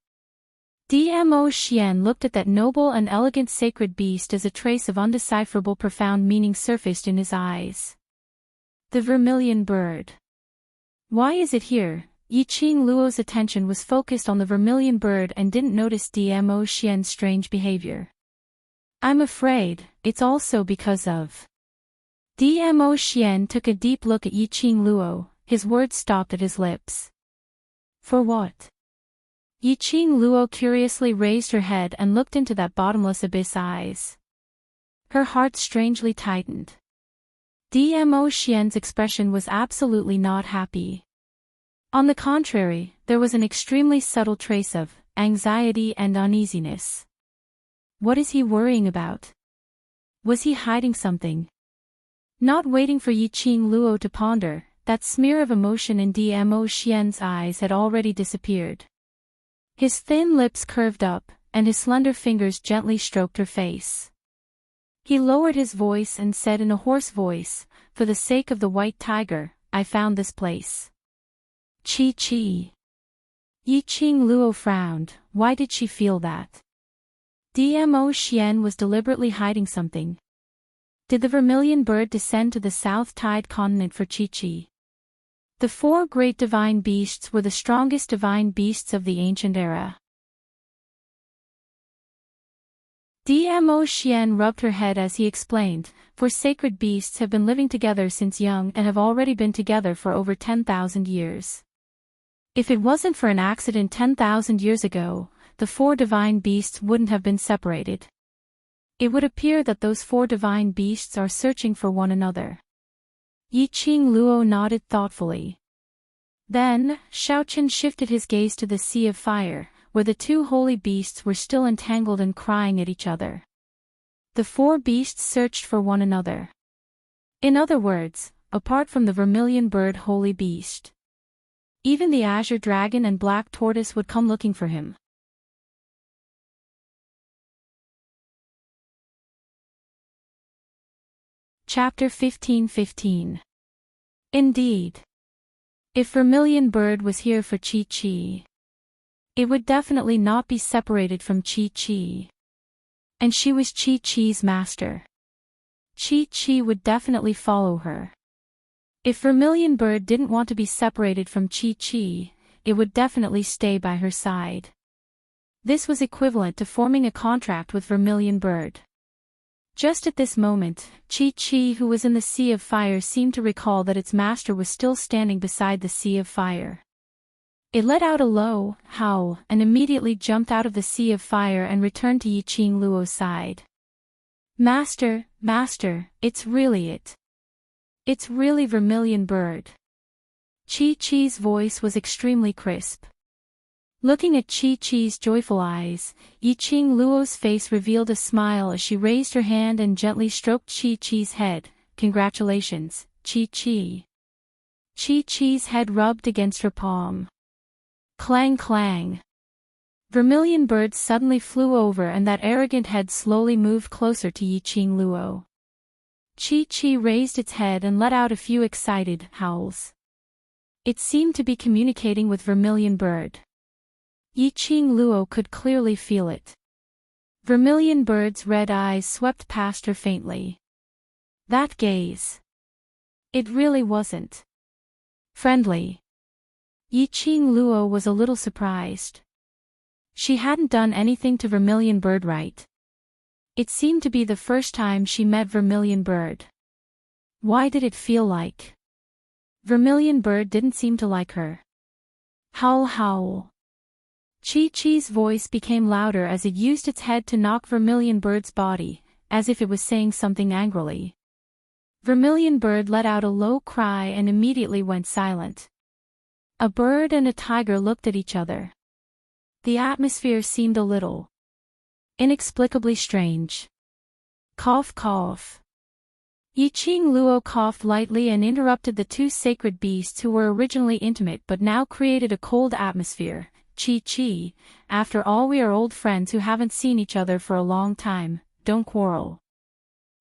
Dmo Xian looked at that noble and elegant sacred beast as a trace of undecipherable profound meaning surfaced in his eyes. The vermilion bird. Why is it here? Yiqing Luo's attention was focused on the vermilion bird and didn't notice Dmo Xian's strange behavior. I'm afraid, it's also because of Dmo Xian took a deep look at Yiqing Luo, his words stopped at his lips. For what? Yiqing Luo curiously raised her head and looked into that bottomless abyss eyes. Her heart strangely tightened. Dmo Xian's expression was absolutely not happy. On the contrary, there was an extremely subtle trace of anxiety and uneasiness. What is he worrying about? Was he hiding something? Not waiting for Yiqing Luo to ponder, that smear of emotion in Dmo Xian's eyes had already disappeared. His thin lips curved up, and his slender fingers gently stroked her face. He lowered his voice and said in a hoarse voice, "For the sake of the white tiger, I found this place." Chi. Yiqing Luo frowned. Why did she feel that? Dmo Xian was deliberately hiding something. Did the vermilion bird descend to the South Tide continent for Chi? The four great divine beasts were the strongest divine beasts of the ancient era. Dmo Xian rubbed her head as he explained, "For sacred beasts have been living together since young and have already been together for over 10,000 years. If it wasn't for an accident 10,000 years ago, the four divine beasts wouldn't have been separated. It would appear that those four divine beasts are searching for one another." Yiqing Luo nodded thoughtfully. Then, Shaochen shifted his gaze to the Sea of Fire, where the two holy beasts were still entangled and crying at each other. The four beasts searched for one another. In other words, apart from the vermilion bird holy beast, even the azure dragon and black tortoise would come looking for him. Chapter 15:15. Indeed. If vermilion bird was here for Chi, it would definitely not be separated from Chi. And she was Chi's master. Chi would definitely follow her. If vermilion bird didn't want to be separated from Chi, it would definitely stay by her side. This was equivalent to forming a contract with vermilion bird. Just at this moment, Chi, who was in the Sea of Fire, seemed to recall that its master was still standing beside the Sea of Fire. It let out a low howl and immediately jumped out of the Sea of Fire and returned to Yiqing Luo's side. Master, it's really it. It's really vermilion bird." Chi's voice was extremely crisp. Looking at Chi's joyful eyes, Yiqing Luo's face revealed a smile as she raised her hand and gently stroked Chi's head. "Congratulations, Chi." Chi's head rubbed against her palm. Clang clang. Vermilion bird suddenly flew over and that arrogant head slowly moved closer to Yiqing Luo. Chi raised its head and let out a few excited howls. It seemed to be communicating with vermilion bird. Yiqing Luo could clearly feel it. Vermilion bird's red eyes swept past her faintly. That gaze. It really wasn't friendly. Yiqing Luo was a little surprised. She hadn't done anything to vermilion bird right. It seemed to be the first time she met vermilion bird. Why did it feel like vermilion bird didn't seem to like her? Howl howl. Chi's voice became louder as it used its head to knock vermilion bird's body, as if it was saying something angrily. Vermilion bird let out a low cry and immediately went silent. A bird and a tiger looked at each other. The atmosphere seemed a little inexplicably strange. Cough cough. Yiqing Luo coughed lightly and interrupted the two sacred beasts who were originally intimate but now created a cold atmosphere. Chi, after all, we are old friends who haven't seen each other for a long time, don't quarrel.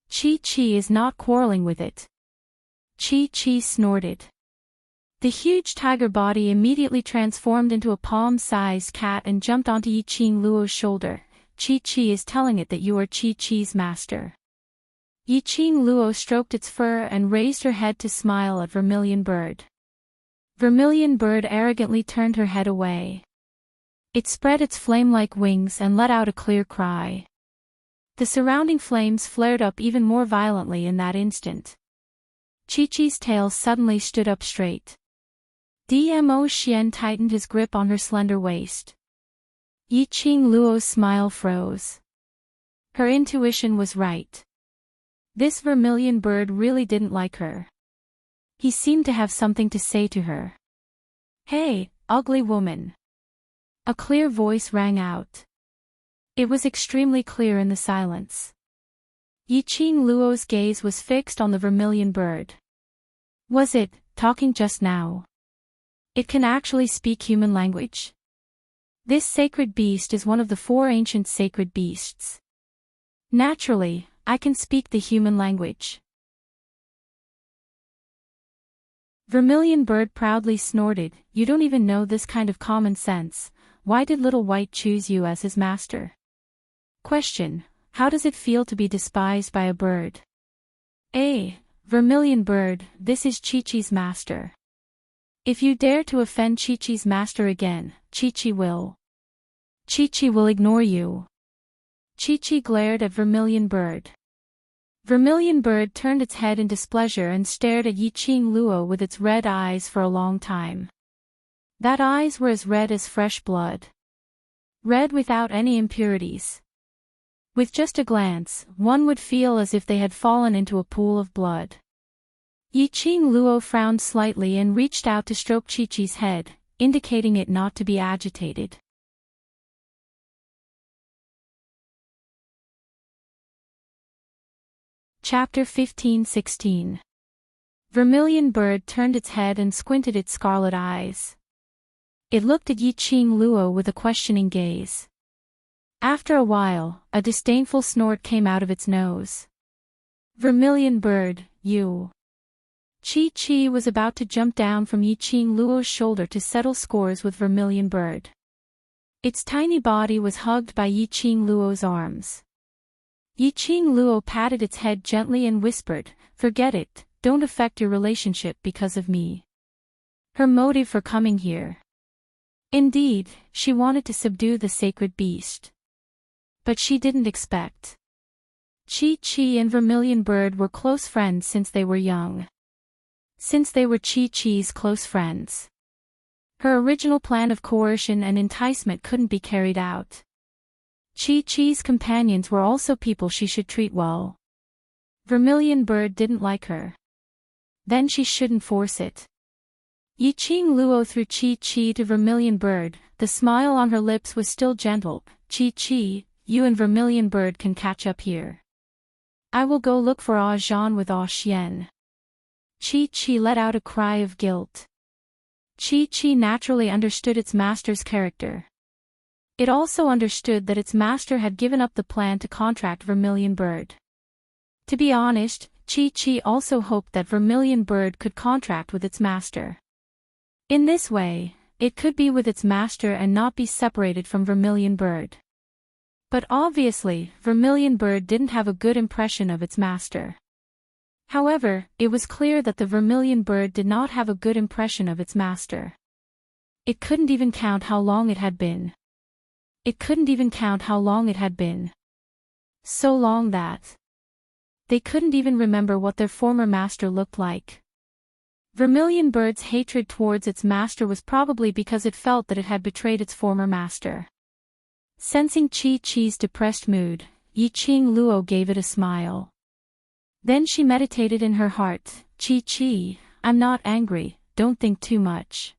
Chi is not quarreling with it. Chi snorted. The huge tiger body immediately transformed into a palm-sized cat and jumped onto Yiqing Luo's shoulder. Chi is telling it that you are Chi's master. Yiqing Luo stroked its fur and raised her head to smile at vermilion bird. Vermilion bird arrogantly turned her head away. It spread its flame-like wings and let out a clear cry. The surrounding flames flared up even more violently in that instant. Chi-Chi's tail suddenly stood up straight. Dmo Xian tightened his grip on her slender waist. Yiqing Luo's smile froze. Her intuition was right. This vermilion bird really didn't like her. He seemed to have something to say to her. "Hey, ugly woman." A clear voice rang out. It was extremely clear in the silence. Yiqing Luo's gaze was fixed on the vermilion bird. Was it talking just now? It can actually speak human language? This sacred beast is one of the 4 ancient sacred beasts. Naturally, I can speak the human language. Vermilion bird proudly snorted, "You don't even know this kind of common sense. Why did Little White choose you as his master?" Question: How does it feel to be despised by a bird? A. Vermilion bird, this is Chi-Chi's master. If you dare to offend Chi-Chi's master again, Chi-Chi will ignore you. Chi-Chi glared at Vermilion bird. Vermilion bird turned its head in displeasure and stared at Yiqing Luo with its red eyes for a long time. That eyes were as red as fresh blood. Red without any impurities. With just a glance, one would feel as if they had fallen into a pool of blood. Yiqing Luo frowned slightly and reached out to stroke Chi-Chi's head, indicating it not to be agitated. Chapter 15-16. Vermilion bird turned its head and squinted its scarlet eyes. It looked at Yiqing Luo with a questioning gaze. After a while, a disdainful snort came out of its nose. Vermilion bird, you. Chi-Chi was about to jump down from Yiqing Luo's shoulder to settle scores with Vermilion bird. Its tiny body was hugged by Yiqing Luo's arms. Yiqing Luo patted its head gently and whispered, "Forget it, don't affect your relationship because of me." Her motive for coming here. Indeed, she wanted to subdue the sacred beast. But she didn't expect. Chi-Chi and Vermilion bird were close friends since they were young. Since they were Chi-Chi's close friends. Her original plan of coercion and enticement couldn't be carried out. Chi-Chi's companions were also people she should treat well. Vermilion bird didn't like her. Then she shouldn't force it. Yiqing Luo threw Chi-Chi to Vermilion bird, the smile on her lips was still gentle. "Chi-Chi, you and Vermilion bird can catch up here. I will go look for Ah Zhan with Ah Xian." Chi-Chi let out a cry of guilt. Chi-Chi naturally understood its master's character. It also understood that its master had given up the plan to contract Vermilion bird. To be honest, Chi-Chi also hoped that Vermilion bird could contract with its master. In this way, it could be with its master and not be separated from Vermilion bird. But obviously, Vermilion bird didn't have a good impression of its master. However, it was clear that the Vermilion bird did not have a good impression of its master. It couldn't even count how long it had been. So long that they couldn't even remember what their former master looked like. Vermilion bird's hatred towards its master was probably because it felt that it had betrayed its former master. Sensing Chi-Chi's depressed mood, Yiqing Luo gave it a smile. Then she meditated in her heart, "Chi-Chi, I'm not angry, don't think too much."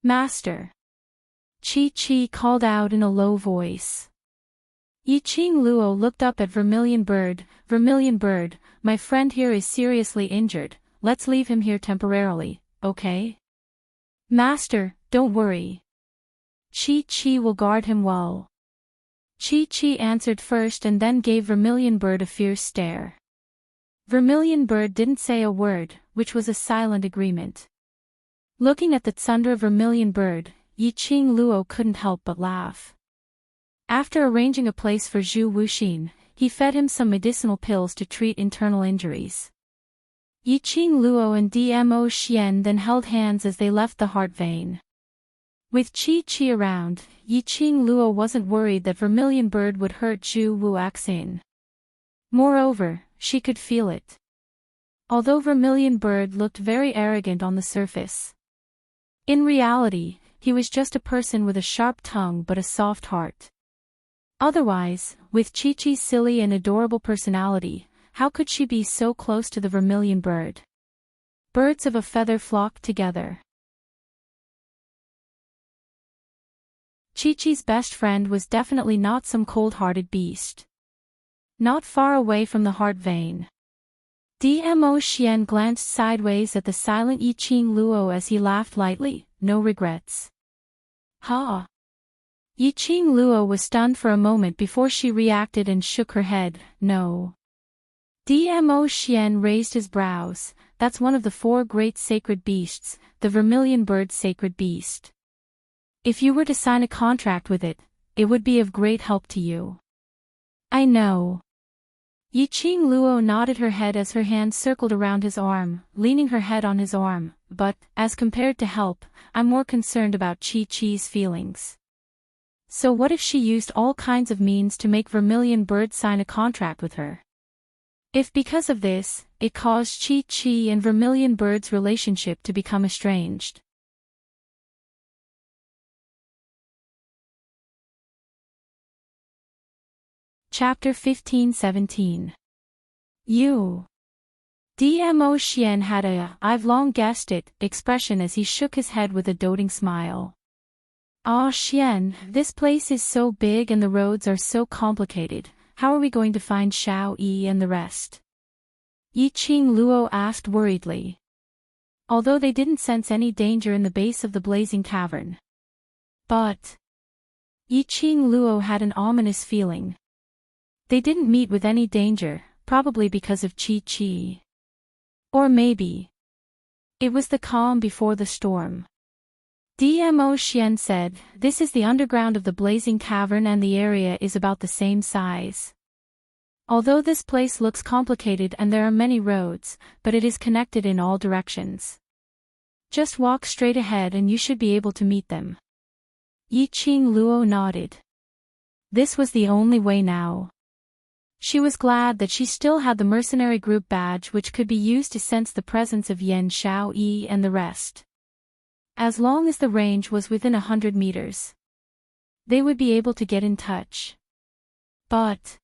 "Master." Chi-Chi called out in a low voice. Yiqing Luo looked up at Vermilion bird. "Vermilion bird, my friend here is seriously injured, let's leave him here temporarily, okay?" "Master, don't worry. Chi-Chi will guard him well." Chi-Chi answered first and then gave Vermilion bird a fierce stare. Vermilion bird didn't say a word, which was a silent agreement. Looking at the tsundere Vermilion bird, Yiqing Luo couldn't help but laugh. After arranging a place for Zhu Wuxin, he fed him some medicinal pills to treat internal injuries. Yiqing Luo and Dmo Xian then held hands as they left the heart vein. With Chi-Chi around, Yiqing Luo wasn't worried that Vermilion bird would hurt Zhu Wuxin. Moreover, she could feel it. although Vermilion Bird looked very arrogant on the surface. In reality, he was just a person with a sharp tongue but a soft heart. Otherwise, with Chi-Chi's silly and adorable personality, how could she be so close to the Vermilion Bird? Birds of a feather flock together. Chi-Chi's best friend was definitely not some cold-hearted beast. Not far away from the heart vein. Dmo Xian glanced sideways at the silent Yiqing Luo as he laughed lightly, no regrets. Ha! Yiqing Luo was stunned for a moment before she reacted and shook her head, no. Dmo Xian raised his brows. That's one of the 4 great sacred beasts, the Vermilion Bird's sacred beast. If you were to sign a contract with it, it would be of great help to you. I know. Yiqing Luo nodded her head as her hand circled around his arm, leaning her head on his arm, but, as compared to help, I'm more concerned about Chi-Chi's feelings. So what if she used all kinds of means to make Vermilion Bird sign a contract with her? If because of this, it caused Chi-Chi and Vermilion Bird's relationship to become estranged. Chapter 15-17. You. Dmo Xian had a "I've long guessed it" expression as he shook his head with a doting smile. Ah Xian, this place is so big and the roads are so complicated, how are we going to find Xiao Yi and the rest? Yiqing Luo asked worriedly. Although they didn't sense any danger in the base of the blazing cavern. But Yiqing Luo had an ominous feeling. They didn't meet with any danger, probably because of Chi-Chi. Or maybe it was the calm before the storm. Dmo Xian said, this is the underground of the blazing cavern and the area is about the same size. Although this place looks complicated and there are many roads, but it is connected in all directions. Just walk straight ahead and you should be able to meet them. Yiqing Luo nodded. This was the only way now. She was glad that she still had the mercenary group badge which could be used to sense the presence of Yan Xiao Yi and the rest. As long as the range was within 100 meters, they would be able to get in touch. But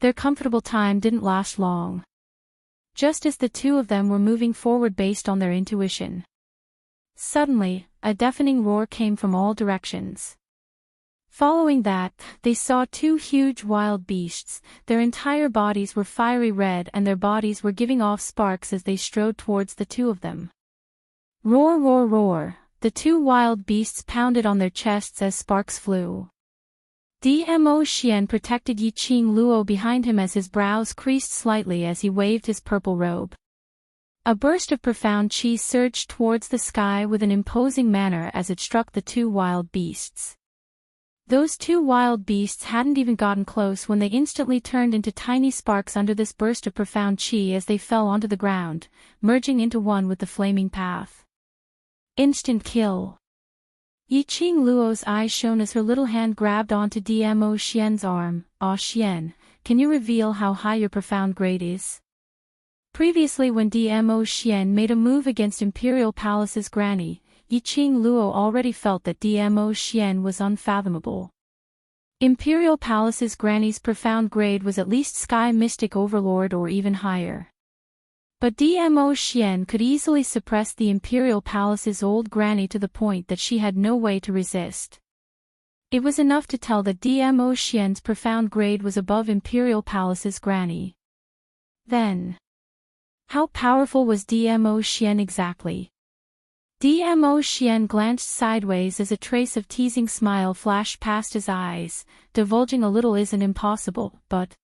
their comfortable time didn't last long. Just as the two of them were moving forward based on their intuition. Suddenly, a deafening roar came from all directions. Following that, they saw 2 huge wild beasts. Their entire bodies were fiery red and their bodies were giving off sparks as they strode towards the two of them. Roar, roar, roar, the 2 wild beasts pounded on their chests as sparks flew. Dmo Xian protected Yiqing Luo behind him as his brows creased slightly as he waved his purple robe. A burst of profound chi surged towards the sky with an imposing manner as it struck the 2 wild beasts. Those 2 wild beasts hadn't even gotten close when they instantly turned into tiny sparks under this burst of profound chi as they fell onto the ground, merging into one with the flaming path. Instant kill. Yiqing Luo's eyes shone as her little hand grabbed onto Dmo Xian's arm. Ah Xian, can you reveal how high your profound grade is? Previously when Dmo Xian made a move against Imperial Palace's granny, Yiqing Luo already felt that Dmo Xian was unfathomable. Imperial Palace's granny's profound grade was at least Sky Mystic Overlord or even higher. But Dmo Xian could easily suppress the Imperial Palace's old granny to the point that she had no way to resist. It was enough to tell that Dmo Xian's profound grade was above Imperial Palace's granny. Then, how powerful was Dmo Xian exactly? Dmo Xian glanced sideways as a trace of teasing smile flashed past his eyes. Divulging a little isn't impossible, but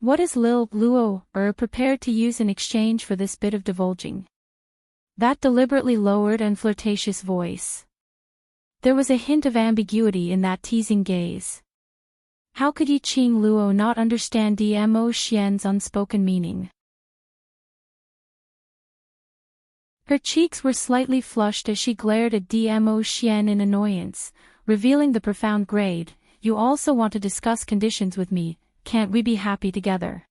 what is Luo prepared to use in exchange for this bit of divulging? That deliberately lowered and flirtatious voice. There was a hint of ambiguity in that teasing gaze. How could Yiqing Luo not understand Dmo Xian's unspoken meaning? Her cheeks were slightly flushed as she glared at Dmo Xian in annoyance, revealing the profound grade. You also want to discuss conditions with me, can't we be happy together?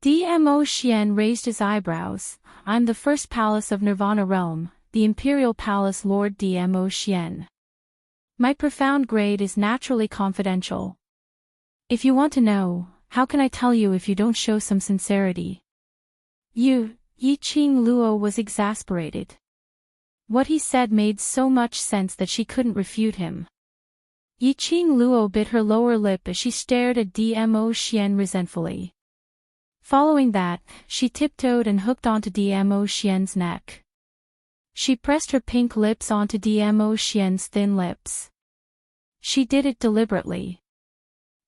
Dmo Xian raised his eyebrows. I'm the first palace of Nirvana realm, the Imperial Palace Lord Dmo Xian. My profound grade is naturally confidential. If you want to know, how can I tell you if you don't show some sincerity? Yi Qing Luo was exasperated. What he said made so much sense that she couldn't refute him. Yi Qing Luo bit her lower lip as she stared at Dmo Xian resentfully. Following that, she tiptoed and hooked onto Dmo Xian's neck. She pressed her pink lips onto Dmo Xian's thin lips. She did it deliberately.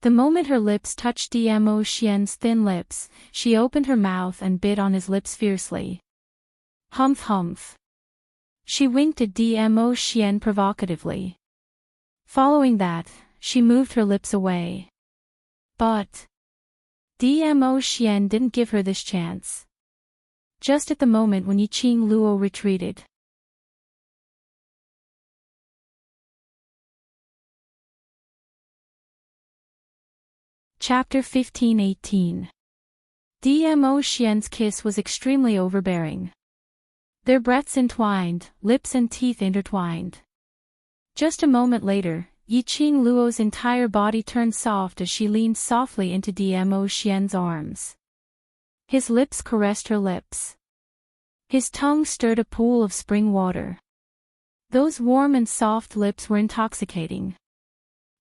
The moment her lips touched Dmo Xian's thin lips, she opened her mouth and bit on his lips fiercely. Humph humph. She winked at Dmo Xian provocatively. Following that, she moved her lips away. But Dmo Xian didn't give her this chance. Just at the moment when Yi Qing Luo retreated. Chapter 15-18. Dmo Xian's kiss was extremely overbearing. Their breaths entwined, lips and teeth intertwined. Just a moment later, Yi Qing Luo's entire body turned soft as she leaned softly into Dmo Xian's arms. His lips caressed her lips. His tongue stirred a pool of spring water. Those warm and soft lips were intoxicating.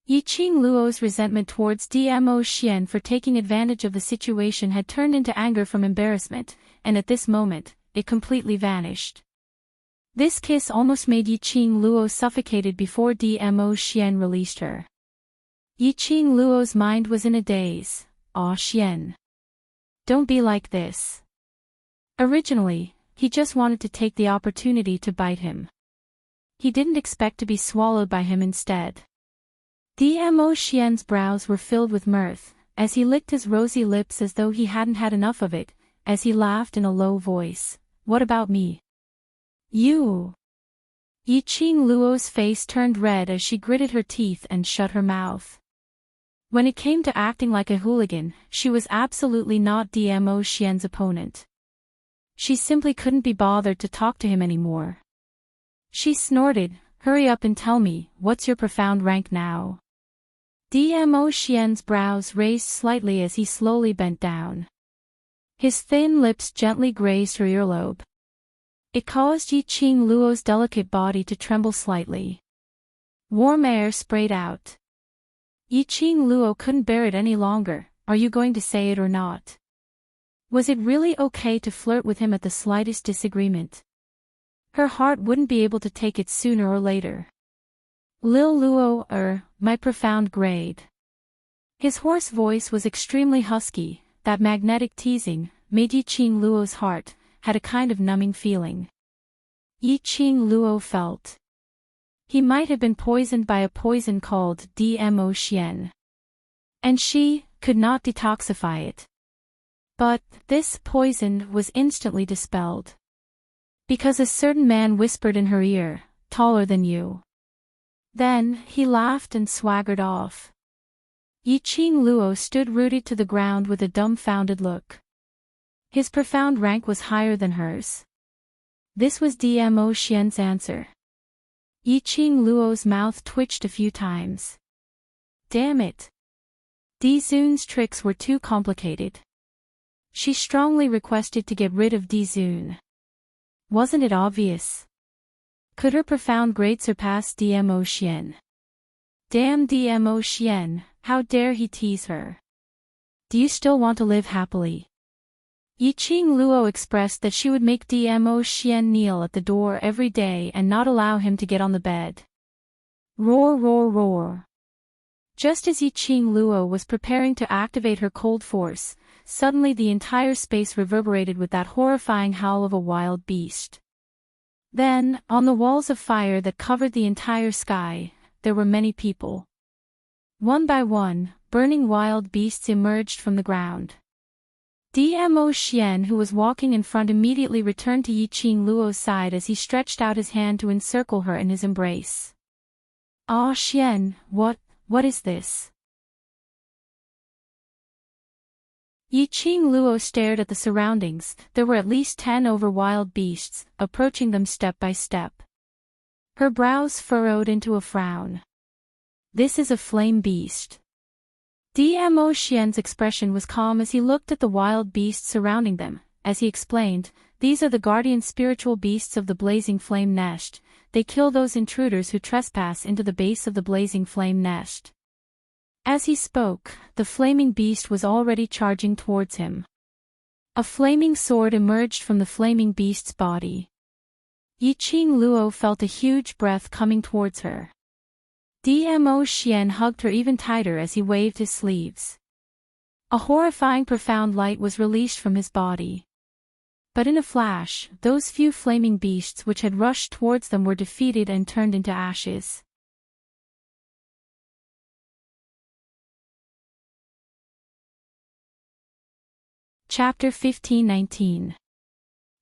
Yi Qing Luo's resentment towards Dmo Xian for taking advantage of the situation had turned into anger from embarrassment, and at this moment, it completely vanished. This kiss almost made Yi Qing Luo suffocated before Dmo Xian released her. Yi Qing Luo's mind was in a daze. "Aw Xian. Don't be like this." Originally, he just wanted to take the opportunity to bite him. He didn't expect to be swallowed by him instead. Dmo Xian's brows were filled with mirth, as he licked his rosy lips as though he hadn't had enough of it, as he laughed in a low voice. "What about me?" "You." Yi Qing Luo's face turned red as she gritted her teeth and shut her mouth. When it came to acting like a hooligan, she was absolutely not Dmo Xian's opponent. She simply couldn't be bothered to talk to him anymore. She snorted, "Hurry up and tell me, what's your profound rank now?" Dmo Xian's brows raised slightly as he slowly bent down. His thin lips gently grazed her earlobe. It caused Yi Qing Luo's delicate body to tremble slightly. Warm air sprayed out. Yi Qing Luo couldn't bear it any longer. "Are you going to say it or not? Was it really okay to flirt with him at the slightest disagreement?" Her heart wouldn't be able to take it sooner or later. "Lil Luo, my profound grade." His hoarse voice was extremely husky. That magnetic teasing made Yi Qing Luo's heart had a kind of numbing feeling. Yi Qing Luo felt he might have been poisoned by a poison called Dmo Xian. And she could not detoxify it. But this poison was instantly dispelled. Because a certain man whispered in her ear, "Taller than you." Then he laughed and swaggered off. Yi Qing Luo stood rooted to the ground with a dumbfounded look. His profound rank was higher than hers. This was Dmo Xian's answer. Yi Qing Luo's mouth twitched a few times. Damn it. Dizun's tricks were too complicated. She strongly requested to get rid of Dizun. Wasn't it obvious? Could her profound grade surpass Dmo Xian? Damn Dmo Xian, how dare he tease her? Do you still want to live happily? Yi Qing Luo expressed that she would make Dmo Xian kneel at the door every day and not allow him to get on the bed. Roar roar roar. Just as Yi Qing Luo was preparing to activate her cold force, suddenly the entire space reverberated with that horrifying howl of a wild beast. Then, on the walls of fire that covered the entire sky, there were many people. One by one, burning wild beasts emerged from the ground. Dmo Xian, who was walking in front, immediately returned to Yi Qing Luo's side as he stretched out his hand to encircle her in his embrace. "Ah Xian, what is this?" Yiqing Luo stared at the surroundings. There were at least 10 wild beasts, approaching them step by step. Her brows furrowed into a frown. This is a flame beast. Dmo Xian's expression was calm as he looked at the wild beasts surrounding them. As he explained, these are the guardian spiritual beasts of the blazing flame nest. They kill those intruders who trespass into the base of the blazing flame nest. As he spoke, the flaming beast was already charging towards him. A flaming sword emerged from the flaming beast's body. Yiqing Luo felt a huge breath coming towards her. Dmo Xian hugged her even tighter as he waved his sleeves. A horrifying profound light was released from his body. But in a flash, those few flaming beasts which had rushed towards them were defeated and turned into ashes. Chapter 15:19.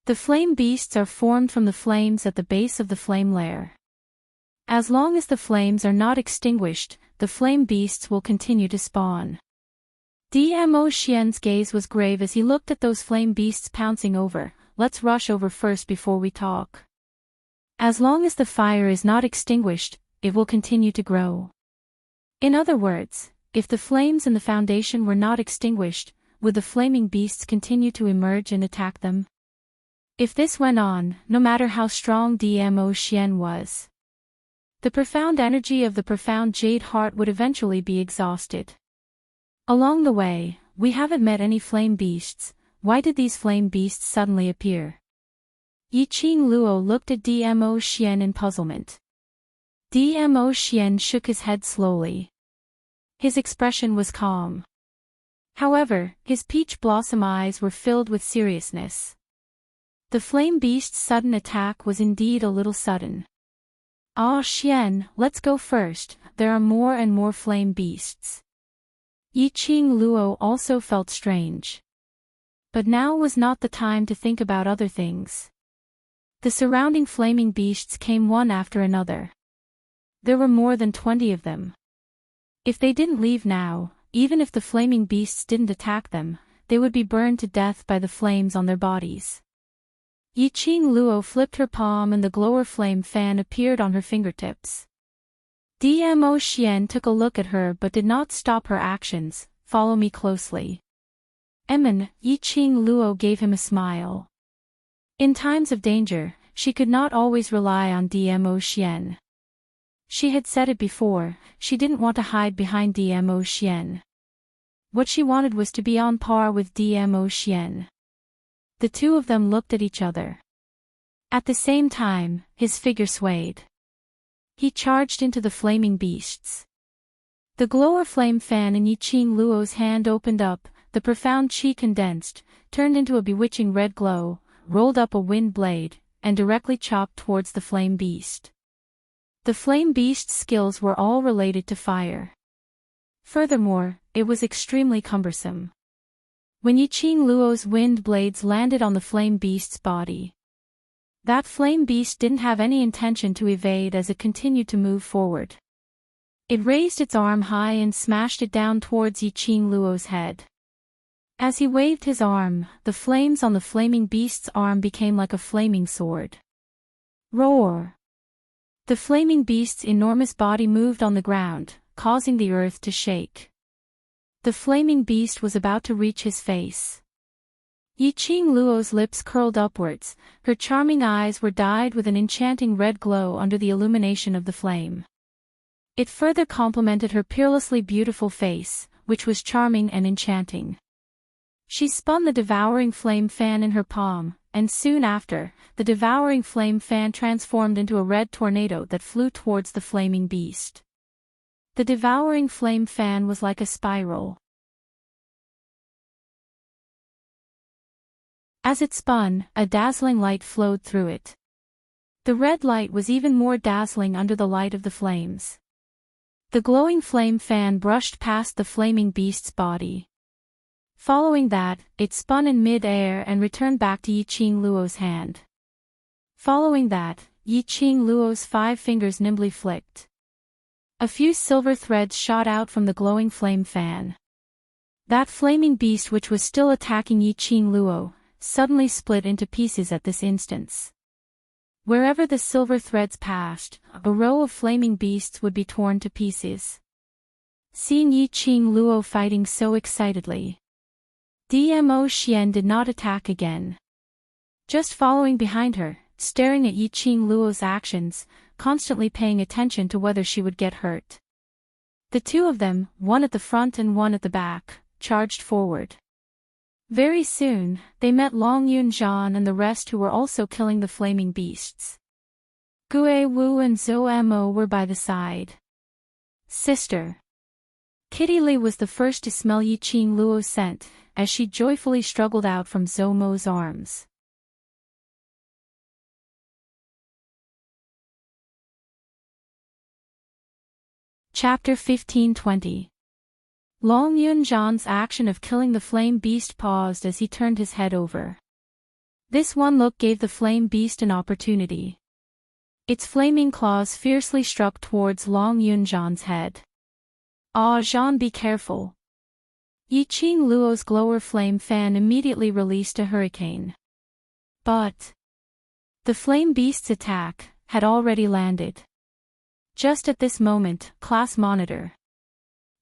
The flame beasts are formed from the flames at the base of the flame layer. As long as the flames are not extinguished, the flame beasts will continue to spawn. Dmo Xian's gaze was grave as he looked at those flame beasts pouncing over. Let's rush over first before we talk. As long as the fire is not extinguished, it will continue to grow. In other words, if the flames in the foundation were not extinguished, would the flaming beasts continue to emerge and attack them? If this went on, no matter how strong Dmo Xian was, the profound energy of the profound jade heart would eventually be exhausted. Along the way, we haven't met any flame beasts. Why did these flame beasts suddenly appear? Yiqing Luo looked at Dmo Xian in puzzlement. Dmo Xian shook his head slowly. His expression was calm. However, his peach blossom eyes were filled with seriousness. The flame beast's sudden attack was indeed a little sudden. Ah Xian, let's go first, there are more and more flame beasts. Yiqing Luo also felt strange. But now was not the time to think about other things. The surrounding flaming beasts came one after another. There were more than 20 of them. If they didn't leave now, even if the flaming beasts didn't attack them, they would be burned to death by the flames on their bodies. Yiqing Luo flipped her palm and the glower flame fan appeared on her fingertips. Dmo Xian took a look at her but did not stop her actions. Follow me closely. Yiqing Luo gave him a smile. In times of danger, she could not always rely on Dmo Xian. She had said it before, she didn't want to hide behind Dmo Xian. What she wanted was to be on par with Dmo Xian. The two of them looked at each other. At the same time, his figure swayed. He charged into the flaming beasts. The glower flame fan in Yiqing Luo's hand opened up, the profound qi condensed, turned into a bewitching red glow, rolled up a wind blade, and directly chopped towards the flame beast. The flame beast's skills were all related to fire. Furthermore, it was extremely cumbersome. When Yiqing Luo's wind blades landed on the flame beast's body, that flame beast didn't have any intention to evade as it continued to move forward. It raised its arm high and smashed it down towards Yiqing Luo's head. As he waved his arm, the flames on the flaming beast's arm became like a flaming sword. Roar! The flaming beast's enormous body moved on the ground, causing the earth to shake. The flaming beast was about to reach his face. Yiqing Luo's lips curled upwards, her charming eyes were dyed with an enchanting red glow under the illumination of the flame. It further complemented her peerlessly beautiful face, which was charming and enchanting. She spun the devouring flame fan in her palm, and soon after, the devouring flame fan transformed into a red tornado that flew towards the flaming beast. The devouring flame fan was like a spiral. As it spun, a dazzling light flowed through it. The red light was even more dazzling under the light of the flames. The glowing flame fan brushed past the flaming beast's body. Following that, it spun in mid-air and returned back to Yiqing Luo's hand. Following that, Yiqing Luo's 5 fingers nimbly flicked. A few silver threads shot out from the glowing flame fan. That flaming beast which was still attacking Yi Qing Luo, suddenly split into pieces at this instance. Wherever the silver threads passed, a row of flaming beasts would be torn to pieces. Seeing Yi Qing Luo fighting so excitedly, Dmo Xian did not attack again. Just following behind her, staring at Yi Qing Luo's actions, constantly paying attention to whether she would get hurt. The two of them, one at the front and one at the back, charged forward. Very soon, they met Long Yunzhan and the rest who were also killing the flaming beasts. Gue Wu and Zhou Mo were by the side. Sister. Kitty Li was the first to smell Yi Qing Luo's scent, as she joyfully struggled out from Zhou Mo's arms. Chapter 1520. Long Yunzhan's action of killing the flame beast paused as he turned his head over. This one look gave the flame beast an opportunity. Its flaming claws fiercely struck towards Long Yunzhan's head. Ah, Zhan, be careful. Yi Qing Luo's glower flame fan immediately released a hurricane. But the flame beast's attack had already landed. Just at this moment, class monitor.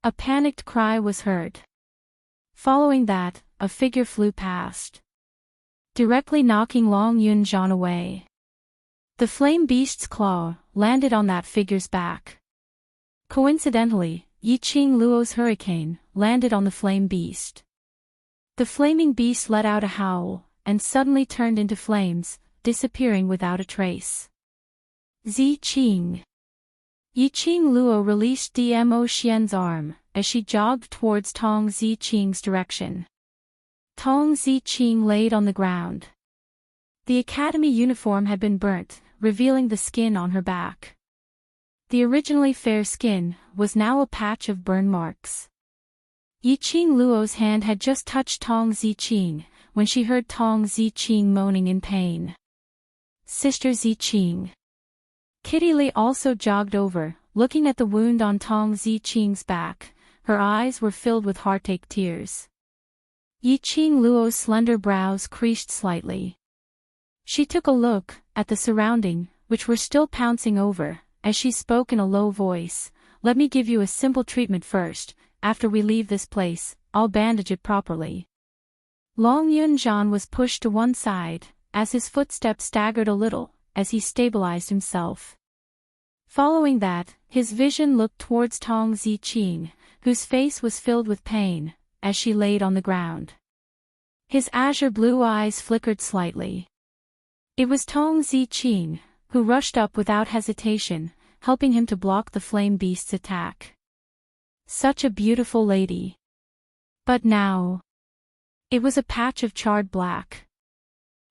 A panicked cry was heard. Following that, a figure flew past, directly knocking Long Yunzhan away. The flame beast's claw landed on that figure's back. Coincidentally, Yi Qing Luo's hurricane landed on the flame beast. The flaming beast let out a howl, and suddenly turned into flames, disappearing without a trace. Zi Qing. Yi Qing Luo released Dmo Xian's arm, as she jogged towards Tong Zi Qing's direction. Tong Zi Qing laid on the ground. The academy uniform had been burnt, revealing the skin on her back. The originally fair skin was now a patch of burn marks. Yi Qing Luo's hand had just touched Tong Zi Qing, when she heard Tong Zi Qing moaning in pain. Sister Zi Qing. Kitty Li also jogged over, looking at the wound on Tong Zi Qing's back. Her eyes were filled with heartache tears. Yi Qing Luo's slender brows creased slightly. She took a look at the surrounding, which were still pouncing over, as she spoke in a low voice. Let me give you a simple treatment first. After we leave this place, I'll bandage it properly. Long Yunzhan was pushed to one side, as his footsteps staggered a little, as he stabilized himself. Following that, his vision looked towards Tong Zi Qing, whose face was filled with pain, as she laid on the ground. His azure blue eyes flickered slightly. It was Tong Zi Qing, who rushed up without hesitation, helping him to block the flame beast's attack. Such a beautiful lady. But now, it was a patch of charred black.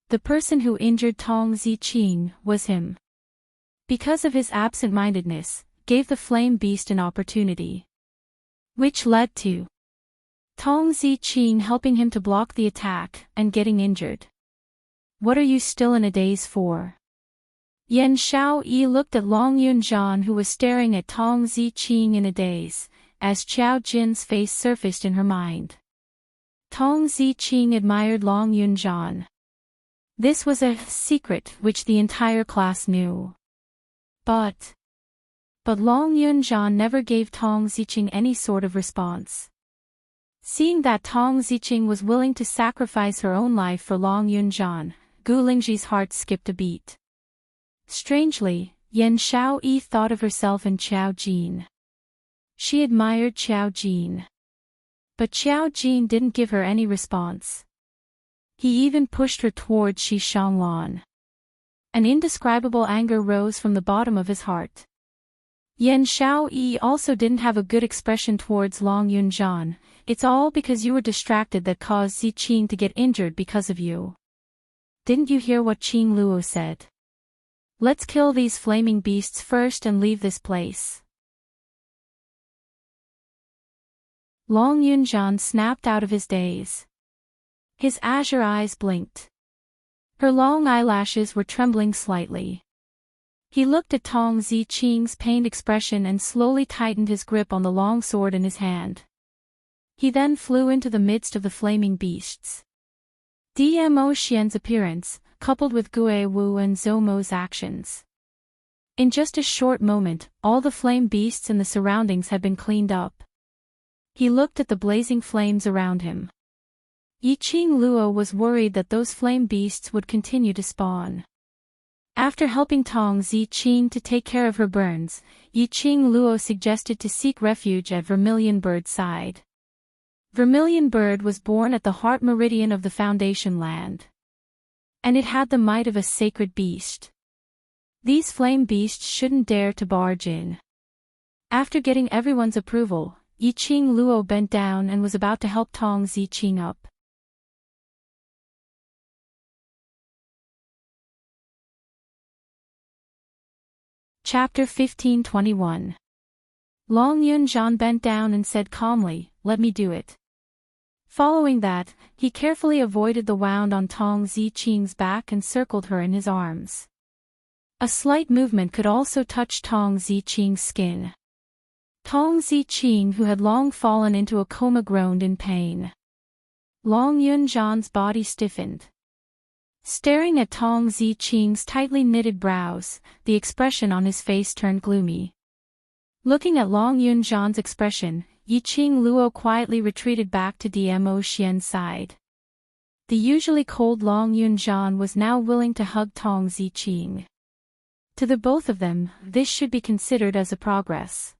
The person who injured Tong Zi Qing was him. Because of his absent-mindedness, gave the flame beast an opportunity, which led to Tong Zi Qing helping him to block the attack and getting injured. What are you still in a daze for? Yan Xiaoyi looked at Long Yunzhan, who was staring at Tong Zi Qing in a daze, as Qiao Jin's face surfaced in her mind. Tong Zi Qing admired Long Yunzhan. This was a secret which the entire class knew. But Long Yunzhan never gave Tong Ziqing any sort of response. Seeing that Tong Ziqing was willing to sacrifice her own life for Long Yunzhan, Gu Lingji's heart skipped a beat. Strangely, Yan Xiaoyi thought of herself and Qiao Jin. She admired Qiao Jin. But Qiao Jin didn't give her any response. He even pushed her towards Shi Shanglan. An indescribable anger rose from the bottom of his heart. Yan Xiaoyi also didn't have a good expression towards Long Yunzhan. It's all because you were distracted that caused Zi Qing to get injured because of you. Didn't you hear what Qing Luo said? Let's kill these flaming beasts first and leave this place. Long Yunzhan snapped out of his daze. His azure eyes blinked. Her long eyelashes were trembling slightly. He looked at Tong Zi Qing's pained expression and slowly tightened his grip on the long sword in his hand. He then flew into the midst of the flaming beasts. Dmo Xian's appearance, coupled with Gue Wu and Zhou Mo's actions. In just a short moment, all the flame beasts in the surroundings had been cleaned up. He looked at the blazing flames around him. Yiqing Luo was worried that those flame beasts would continue to spawn. After helping Tong Ziqing to take care of her burns, Yiqing Luo suggested to seek refuge at Vermilion Bird's side. Vermilion Bird was born at the heart meridian of the Foundation Land. And it had the might of a sacred beast. These flame beasts shouldn't dare to barge in. After getting everyone's approval, Yiqing Luo bent down and was about to help Tong Ziqing up. Chapter 1521. Long Yunzhan bent down and said calmly, "Let me do it." Following that, he carefully avoided the wound on Tong Ziqing's back and circled her in his arms. A slight movement could also touch Tong Ziqing's skin. Tong Ziqing, who had long fallen into a coma, groaned in pain. Long Yunzhan's body stiffened. Staring at Tong Ziqing's tightly knitted brows, the expression on his face turned gloomy. Looking at Long Yunzhan's expression, Yiqing Luo quietly retreated back to Dmo Xian's side. The usually cold Long Yunzhan was now willing to hug Tong Ziqing. To the both of them, this should be considered as a progress.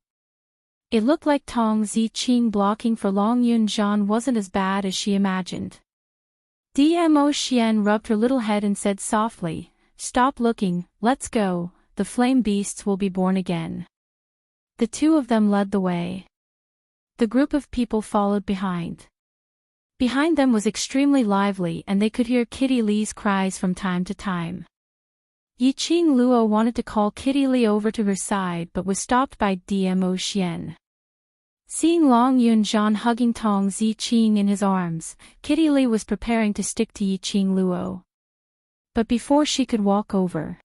It looked like Tong Ziqing blocking for Long Yunzhan wasn't as bad as she imagined. Dmo Xian rubbed her little head and said softly, "Stop looking, let's go, the flame beasts will be born again." The two of them led the way. The group of people followed behind. Behind them was extremely lively and they could hear Kitty Li's cries from time to time. Yiqing Luo wanted to call Kitty Li over to her side but was stopped by Dmo Xian. Seeing Long Yunzhan hugging Tong Ziqing in his arms, Kitty Li was preparing to stick to Yiqing Luo. But before she could walk over,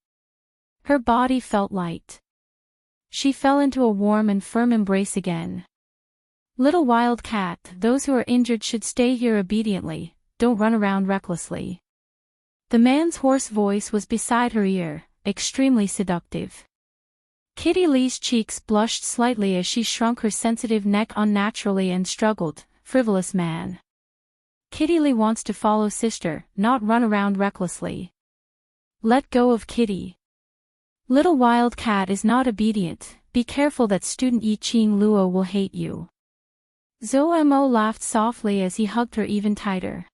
her body felt light. She fell into a warm and firm embrace again. "Little wild cat, those who are injured should stay here obediently, don't run around recklessly." The man's hoarse voice was beside her ear, extremely seductive. Kitty Li's cheeks blushed slightly as she shrunk her sensitive neck unnaturally and struggled, "Frivolous man. Kitty Li wants to follow sister, not run around recklessly. Let go of Kitty. Little wild cat is not obedient, be careful that student Yiqing Luo will hate you." Zhou Mo laughed softly as he hugged her even tighter.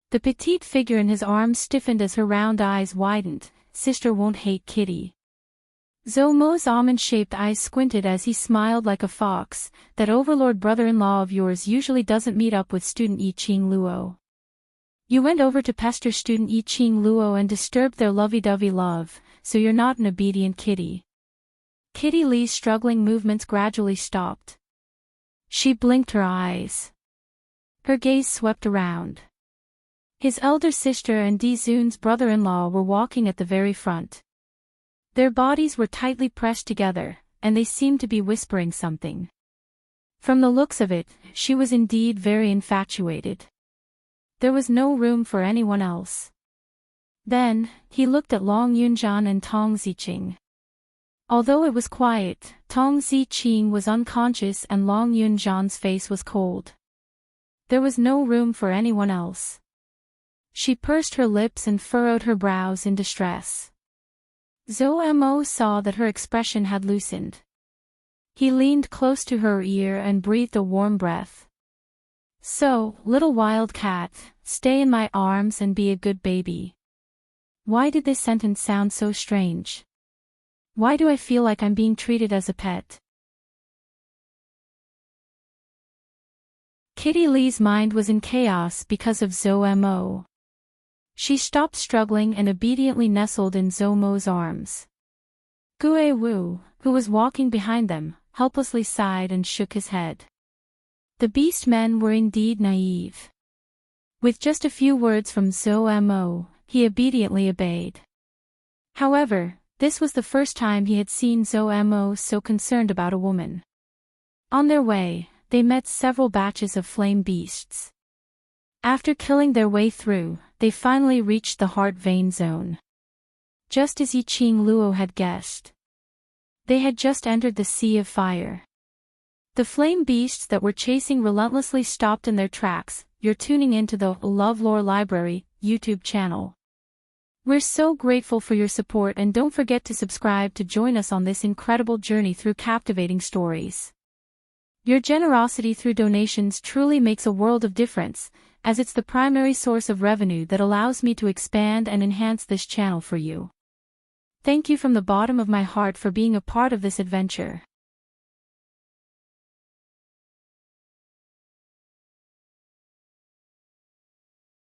The petite figure in his arms stiffened as her round eyes widened. "Sister won't hate Kitty." Zhou Mo's almond-shaped eyes squinted as he smiled like a fox. "That overlord brother-in-law of yours usually doesn't meet up with student Yiqing Luo. You went over to pester student Yiqing Luo and disturbed their lovey-dovey love, so you're not an obedient kitty." Kitty Li's struggling movements gradually stopped. She blinked her eyes. Her gaze swept around. His elder sister and Dizun's brother-in-law were walking at the very front. Their bodies were tightly pressed together, and they seemed to be whispering something. From the looks of it, she was indeed very infatuated. There was no room for anyone else. Then, he looked at Long Yunzhan and Tong Ziqing. Although it was quiet, Tong Ziqing was unconscious and Long Yunzhan's face was cold. There was no room for anyone else. She pursed her lips and furrowed her brows in distress. Zhou Mo saw that her expression had loosened. He leaned close to her ear and breathed a warm breath. "So, little wild cat, stay in my arms and be a good baby." Why did this sentence sound so strange? Why do I feel like I'm being treated as a pet? Kitty Li's mind was in chaos because of Zhou Mo. She stopped struggling and obediently nestled in Zhou Mo's arms. Gue Wu, who was walking behind them, helplessly sighed and shook his head. The beast men were indeed naive. With just a few words from Zhou Mo, he obediently obeyed. However, this was the first time he had seen Zhou Mo so concerned about a woman. On their way, they met several batches of flame beasts. After killing their way through, they finally reached the heart vein zone. Just as Yiqing Luo had guessed. They had just entered the Sea of Fire. The flame beasts that were chasing relentlessly stopped in their tracks. You're tuning into the LoveLore Library YouTube channel. We're so grateful for your support, and don't forget to subscribe to join us on this incredible journey through captivating stories. Your generosity through donations truly makes a world of difference, as it's the primary source of revenue that allows me to expand and enhance this channel for you. Thank you from the bottom of my heart for being a part of this adventure.